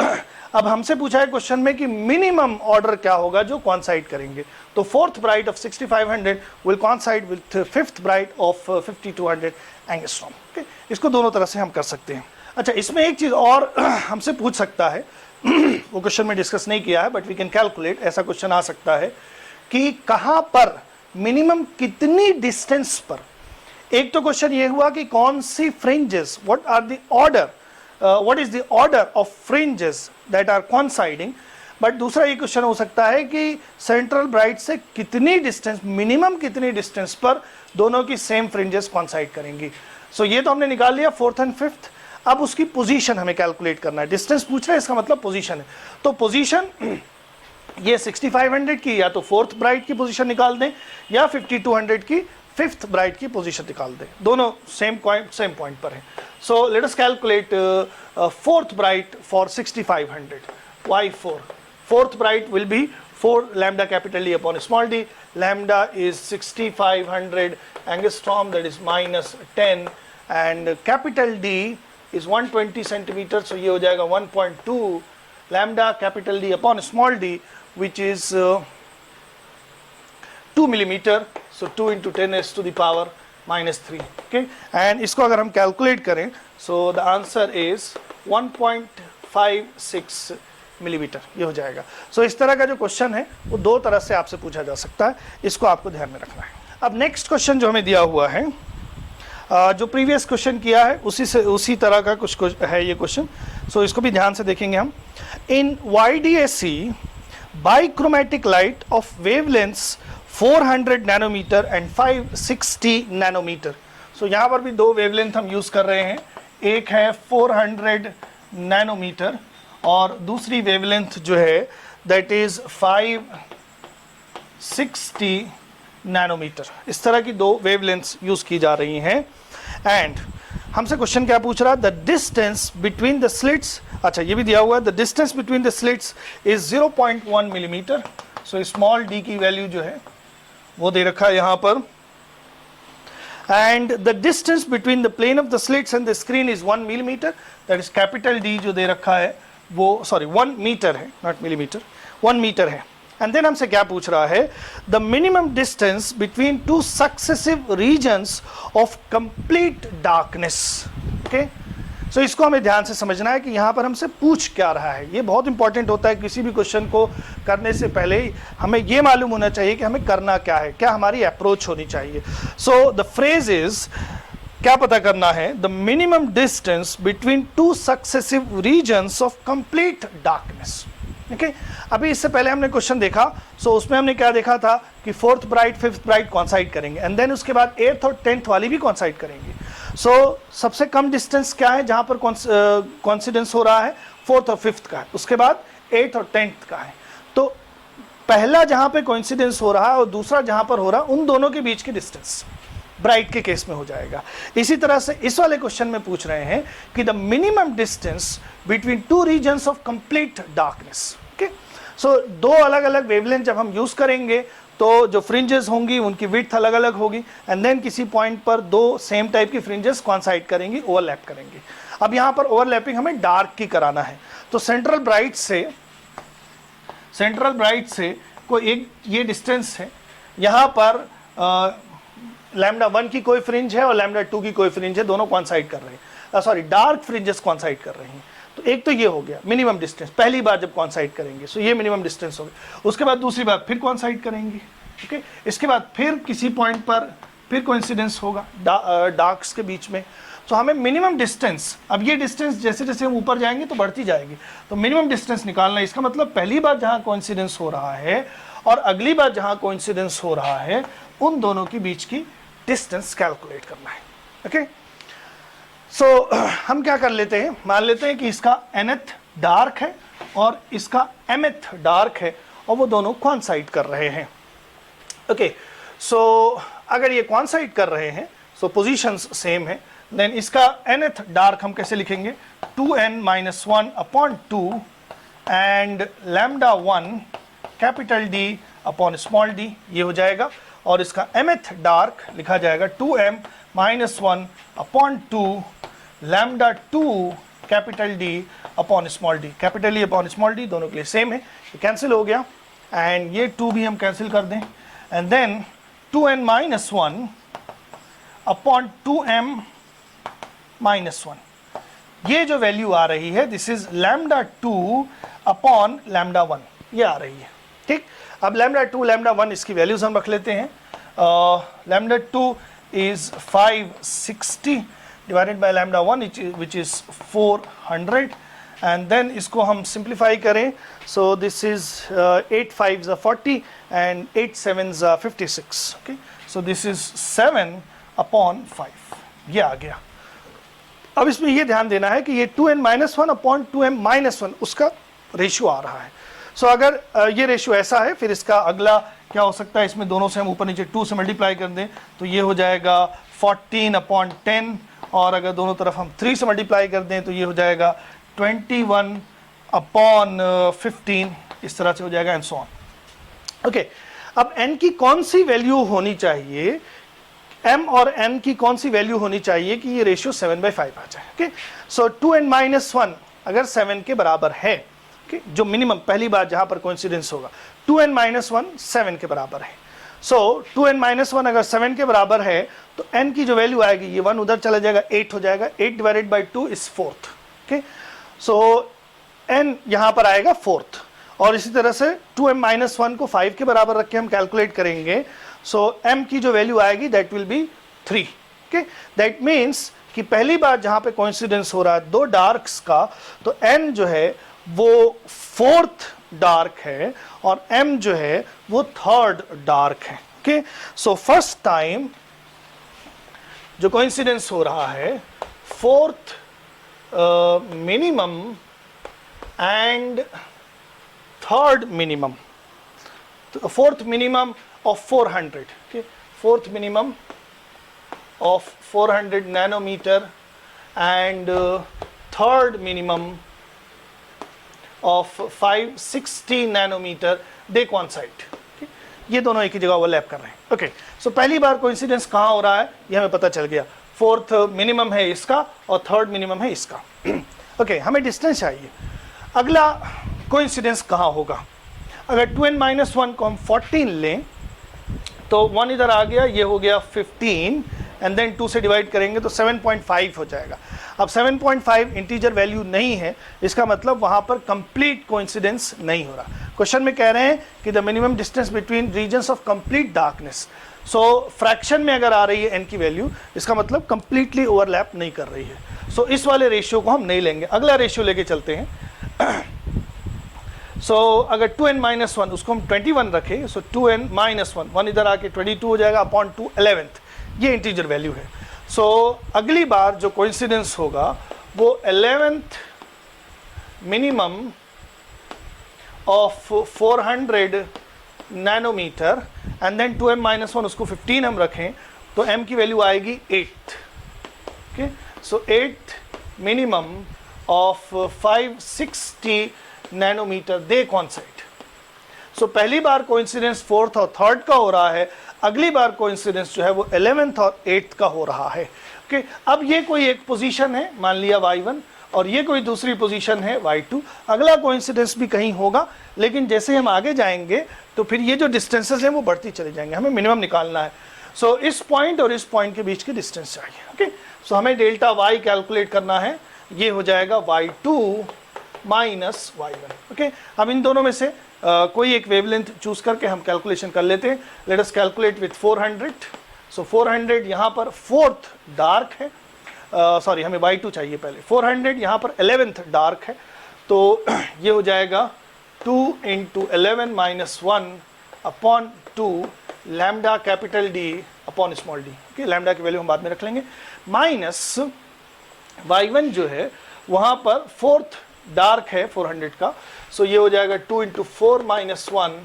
अब हमसे पूछा है क्वेश्चन में कि मिनिमम ऑर्डर क्या होगा जो कॉन्साइड करेंगे, तो 4th bright of 6500 will कॉन्साइड with 5th bright of 5200 angstrom. Okay, इसको दोनों तरह से हम कर सकते हैं। अच्छा, इसमें एक चीज़ और हमसे पूछ सकता है, वो क्वेश्चन में डिस्कस नहीं किया है बट वी कैन कैलकुलेट, ऐसा क्वेश्चन आ सकता है कि कहाँ पर मिनिमम कितनी डिस्टेंस पर। एक तो क्वेश्चन ये हुआ कि कौन सी fringes, what are the order, what is the order of fringes that are coinciding. But दूसरा ये क्वेश्चन हो सकता है कि सेंट्रल ब्राइट से कितनी डिस्टेंस, मिनिमम कितनी डिस्टेंस पर दोनों की सेम फ्रिंजेस कॉन्साइड करेंगी। सो ये तो हमने निकाल लिया 4th एंड 5th। अब उसकी पोजीशन हमें कैलकुलेट करना है। डिस्टेंस पूछ रहे हैं, इसका मतलब पोजीशन है। तो पोजीशन ये 6500 की या तो 4th ब्राइट की पोजीशन निकाल दें या 5200 की 5th ब्राइट की पोजीशन निकाल दें, दोनों सेम पॉइंट पर है। So let us calculate 4th bright for 6500। Why 4? 4th bright will be 4 lambda capital D upon small d. Lambda is 6500 angstrom, that is -10, and capital D is 120 centimeter, so ये हो जाएगा 1.2 lambda capital D upon small d, which is 2 millimeter, so 2 into 10 s to the power -3. Okay, and इसको अगर हम calculate करें, so the answer is 1.56 millimetre, ये हो जाएगा। सो इस तरह का जो क्वेश्चन है वो दो तरह से आपसे पूछा जा सकता है, इसको आपको ध्यान में रखना है। अब नेक्स्ट क्वेश्चन जो हमें दिया हुआ है, जो प्रीवियस क्वेश्चन किया है उसी तरह का कुछ है ये क्वेश्चन। सो इसको भी ध्यान से देखेंगे हम। इन YDAC बाइक्रोमेटिक light of wavelengths 400 nanometre and 560 nanometre. सो यहाँ पर भी दो वेवलेंथ हम यूज़ कर रहे हैं, एक है 400 नैनोमीटर और दूसरी वेवलेंथ जो है दैट इज 560 नैनोमीटर। इस तरह की दो वेवलेंथ्स यूज की जा रही हैं। एंड हमसे क्वेश्चन क्या पूछ रहा है, the distance between the slits, अच्छा ये भी दिया हुआ है, the distance between the slits is 0.1 millimetre. So small d की वैल्यू जो है वो दे रखा है यहाँ पर। And the distance between the plane of the slits and the screen is 1 millimetre, that is capital D जो दे रखा है वो, सॉरी 1 मीटर है, नॉट मिलीमीटर, 1 मीटर है। एंड देन हमसे क्या पूछ रहा है, the minimum distance between two successive regions of complete darkness. Okay, सो इसको हमें ध्यान से समझना है कि यहाँ पर हमसे पूछ क्या रहा है। ये बहुत इंपॉर्टेंट होता है, किसी भी क्वेश्चन को करने से पहले हमें ये मालूम होना चाहिए कि हमें करना क्या है, क्या हमारी अप्रोच होनी चाहिए। सो द फ्रेज इज, क्या पता करना है, the minimum distance between two successive regions of complete darkness. Okay, अभी इससे पहले हमने क्वेश्चन देखा, सो उसमें हमने क्या देखा था कि 4th ब्राइट 5th ब्राइट कॉन्साइड करेंगे, एंड देन उसके बाद 8th और 10th वाली भी कॉन्साइड करेंगे। सो सबसे कम डिस्टेंस क्या है जहां पर कॉन्सिडेंस हो रहा है, 4th और 5th का है, उसके बाद 8th और 10th का है। तो पहला जहां पे कोइंसिडेंस हो रहा है और दूसरा जहां पर हो रहा है, उन दोनों के बीच की डिस्टेंस ब्राइट के केस में हो जाएगा। इसी तरह से इस वाले क्वेश्चन में पूछ रहे हैं कि the minimum distance between two reasons of complete darkness. Okay, सो दो अलग अलग वेवलेंथ जब हम यूज करेंगे तो जो फ्रिंजेस होंगी उनकी विड्थ अलग अलग होगी, एंड देन किसी पॉइंट पर दो सेम टाइप की फ्रिंजेस कॉन्साइड करेंगी, ओवरलैप करेंगी। अब यहाँ पर ओवरलैपिंग हमें डार्क की कराना है, तो सेंट्रल ब्राइट से कोई एक ये डिस्टेंस है, यहाँ पर लैम्डा 1 की कोई फ्रिंज है और लैम्डा 2 की कोई फ्रिंज है, दोनों कॉन्साइड कर रहे हैं, सॉरी डार्क फ्रिंजेस कॉन्साइड कर रहे हैं। तो एक तो ये हो गया मिनिमम डिस्टेंस, पहली बार जब कॉन्साइड करेंगे, सो ये मिनिमम डिस्टेंस हो गया। उसके बाद दूसरी बार फिर कॉन्साइड करेंगे, ओके, इसके बाद फिर किसी पॉइंट पर फिर कोइंसिडेंस होगा डार्क्स के बीच में। तो हमें मिनिमम डिस्टेंस, अब ये डिस्टेंस जैसे जैसे हम ऊपर जाएंगे तो बढ़ती जाएगी, तो मिनिमम डिस्टेंस निकालना है। इसका मतलब पहली बार जहाँ कोइंसिडेंस हो रहा है और अगली बार जहाँ कोइंसिडेंस हो रहा है, उन दोनों के बीच की डिस्टेंस कैलकुलेट करना है। ओके, सो हम क्या कर लेते हैं, मान लेते हैं कि इसका nth डार्क है और इसका mth डार्क है और वो दोनों कॉन्साइड कर रहे हैं। ओके, सो अगर ये कॉन्साइड कर रहे हैं, सो पोजीशंस सेम है, देन इसका nth डार्क हम कैसे लिखेंगे, 2n-1/2 and lambda 1 capital D upon small d, ये हो जाएगा। और इसका mth डार्क लिखा जाएगा 2m-1/2 lambda 2 capital D upon small d। Capital E upon small d दोनों के लिए सेम है, ये कैंसिल हो गया, एंड ये 2 भी हम कैंसिल कर दें, एंड देन 2n-1/2m-1, ये जो वैल्यू आ रही है this is lambda 2 upon lambda 1, ये आ रही है। ठीक, अब लैम्डा 2 लैम्डा 1 इसकी वैल्यूज हम रख लेते हैं। Lambda 2 is 560 divided by lambda 1 which is 400, and then इसको हम सिंप्लीफाई करें, so this is 8 5s are 40 and 8 7s are 56। Okay, so this is 7/5, ये आ गया। अब इसमें ये ध्यान देना है कि ये 2n-1/2m-1 उसका रेशियो आ रहा है। सो अगर ये रेशियो ऐसा है, फिर इसका अगला क्या हो सकता है, इसमें दोनों से हम ऊपर नीचे 2 से मल्टीप्लाई कर दें तो ये हो जाएगा 14/10, और अगर दोनों तरफ हम 3 से मल्टीप्लाई कर दें तो ये हो जाएगा 21/15, इस तरह से हो जाएगा, एंड सो ऑन। ओके, अब n की कौन सी वैल्यू होनी चाहिए, m और n की कौन सी वैल्यू होनी चाहिए कि ये रेशियो 7/5 आ जाए। ओके, सो 2n-1 अगर 7 के बराबर है, जो मिनिमम पहली बार जहां पर कोइंसिडेंस होगा, 2n-1 7 के बराबर है। सो 2n-1 अगर 7 के बराबर है तो n की जो वैल्यू आएगी, ये 1 उधर चला जाएगा, 8 हो जाएगा, 8 divided by 2 is 4th। Okay, so n यहां पर आएगा 4th, और इसी तरह से 2m-1 को 5 के बराबर रख के हम कैलकुलेट करेंगे, सो m की जो वैल्यू आएगी that will be 3। Okay, that means कि पहली बार जहां पे कोइंसिडेंस हो रहा है दो डार्क्स का, तो n जो है वो 4th डार्क है और m जो है वो 3rd डार्क है। ओके, सो फर्स्ट टाइम जो कोइंसिडेंस हो रहा है 4th minimum and 3rd minimum, fourth minimum of 400, okay, fourth minimum of 400 nanometer and third minimum of 560 nanometer, they coincide, okay? ये दोनों एक ही जगह ओवरलैप कर रहे हैं, ओके। सो पहली बार कोइंसिडेंस कहाँ हो रहा है ये हमें पता चल गया, फोर्थ मिनिमम है इसका और थर्ड मिनिमम है इसका, ओके। हमें डिस्टेंस चाहिए। अगला कोइंसिडेंस कहाँ होगा? अगर 2n-1 को हम 14 लें तो 1 इधर आ गया, ये हो गया 15 एंड देन 2 से डिवाइड करेंगे तो 7.5 हो जाएगा। अब 7.5 इंटीजर वैल्यू नहीं है, इसका मतलब वहाँ पर कंप्लीट कोइंसिडेंस नहीं हो रहा। क्वेश्चन में कह रहे हैं कि the minimum distance between regions of complete darkness, so fraction में अगर आ रही है n की वैल्यू, इसका मतलब कंप्लीटली ओवरलैप नहीं कर रही है। सो इस वाले रेशियो को हम नहीं लेंगे, अगला रेशियो लेके चलते हैं। सो अगर 2n-1 उसको हम 21 रखें, सो 2n-1, 1 इधर आके 22 हो जाएगा अपॉन 2 11th, ये इंटीजर वैल्यू है। सो अगली बार जो कोइंसिडेंस होगा वो 11th minimum of 400 nanometre and then 2m-1 उसको 15 हम रखें तो m की वैल्यू आएगी 8th, okay. So 8th minimum of 560 nanometre, दे कॉन्साइड। सो पहली बार कोइंसिडेंस फोर्थ और थर्ड का हो रहा है, अगली बार कोइंसिडेंस जो है वो 11th और 8th का हो रहा है, ओके। अब ये कोई एक पोजीशन है, मान लिया y1, और ये कोई दूसरी पोजीशन है y2। अगला कोइंसिडेंस भी कहीं होगा, लेकिन जैसे हम आगे जाएंगे तो फिर ये जो डिस्टेंसेस हैं वो बढ़ती चले जाएंगे, हमें मिनिमम निकालना है। सो इस पॉइंट और इस पॉइंट के बीच की डिस्टेंस चाहिए, ओके। सो हमें डेल्टा y कैलकुलेट करना है, ये हो जाएगा y2 माइनस y1, ओके। अब इन दोनों में से कोई एक वेवलेंथ चूज करके हम कैलकुलेशन कर लेते हैं। Let us calculate with 400। सो 400 यहाँ पर फोर्थ डार्क है, सॉरी हमें y2 चाहिए पहले, 400 यहाँ पर 11th डार्क है, तो ये हो जाएगा 2 × 11 - 1 upon 2 lambda capital D upon small d, okay. Lambda की वैल्यू हम बाद में रख लेंगे, माइनस y1 जो है वहाँ पर फोर्थ डार्क है 400 का, सो ये हो जाएगा 2 × 4 - 1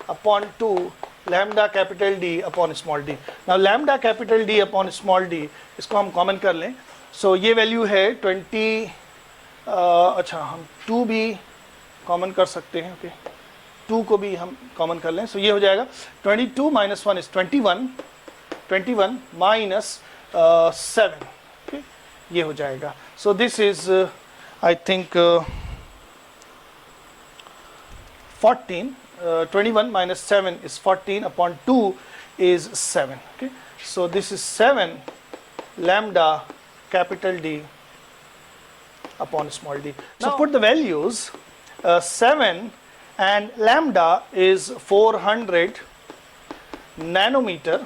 upon 2 lambda capital D upon small d। Now lambda capital D upon small d, इसको हम कॉमन कर लें, सो ये वैल्यू है 20, अच्छा हम 2 भी कॉमन कर सकते हैं, ओके। 2 को भी हम कॉमन कर लें, सो ये हो जाएगा 22 - 1 इज 21, 21 माइनस 7, ओके, ये हो जाएगा। सो this is I think 14, 21 minus 7 is 14 upon 2 is 7, okay. So this is 7 lambda capital D upon small d. So now, put the values, 7 and lambda is 400 nanometer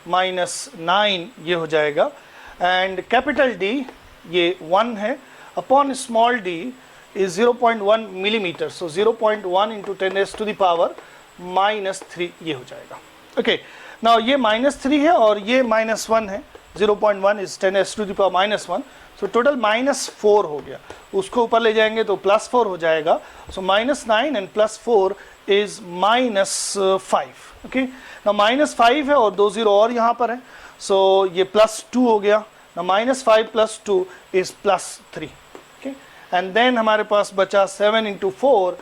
minus 9, ये हो जाएगा, and capital D ये 1 है, upon small d is 0.1 millimetre, सो 0.1 × 10⁻³ ये हो जाएगा, okay. Now ये -3 है और ये -1 है, 0.1 इज 10⁻⁻1, सो टोटल -4 हो गया। उसको ऊपर ले जाएंगे तो +4 हो जाएगा, सो -9 एंड +4 इज -5, ओके। नाउ -5 है और 2 0 और यहाँ पर है, सो ये +2 हो गया। Now -5 + 2 is +3, okay, and then हमारे पास बचा 7 × 4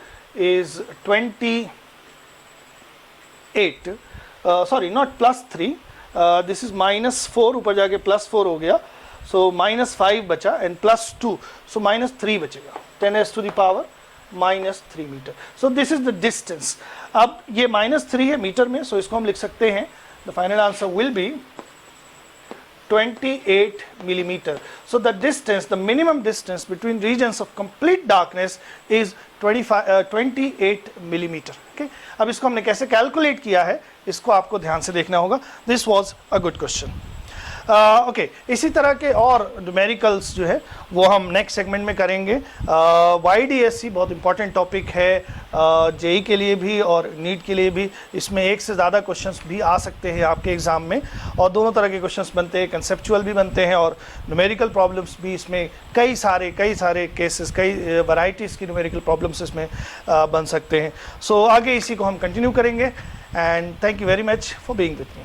is 28, sorry not +3, this is -4, ऊपर जाके +4 हो गया, so -5 बचा and +2, so -3 बचेगा, 10⁻³ -3 metre. so this is the distance। अब ये -3 है मीटर में, so इसको हम लिख सकते हैं, the final answer will be 28 millimeter. So the distance, the minimum distance between regions of complete darkness is 28 millimeter. Okay? अब इसको हमने कैसे कैलकुलेट किया है, इसको आपको ध्यान से देखना होगा. This was a good question. Okay इसी तरह के और न्यूमेरिकल्स जो है वो हम नेक्स्ट सेगमेंट में करेंगे। YDSC बहुत इंपॉर्टेंट टॉपिक है जेई के लिए भी और नीट के लिए भी। इसमें एक से ज़्यादा क्वेश्चंस भी आ सकते हैं आपके एग्ज़ाम में, और दोनों तरह के क्वेश्चंस बनते हैं, कंसेप्चुअल भी बनते हैं और न्यूमेरिकल प्रॉब्लम्स भी। इसमें कई सारे केसेस, कई वैरायटीज़ की न्यूमेरिकल प्रॉब्लम्स इसमें बन सकते हैं। सो आगे इसी को हम कंटिन्यू करेंगे, and thank you very much for being with me.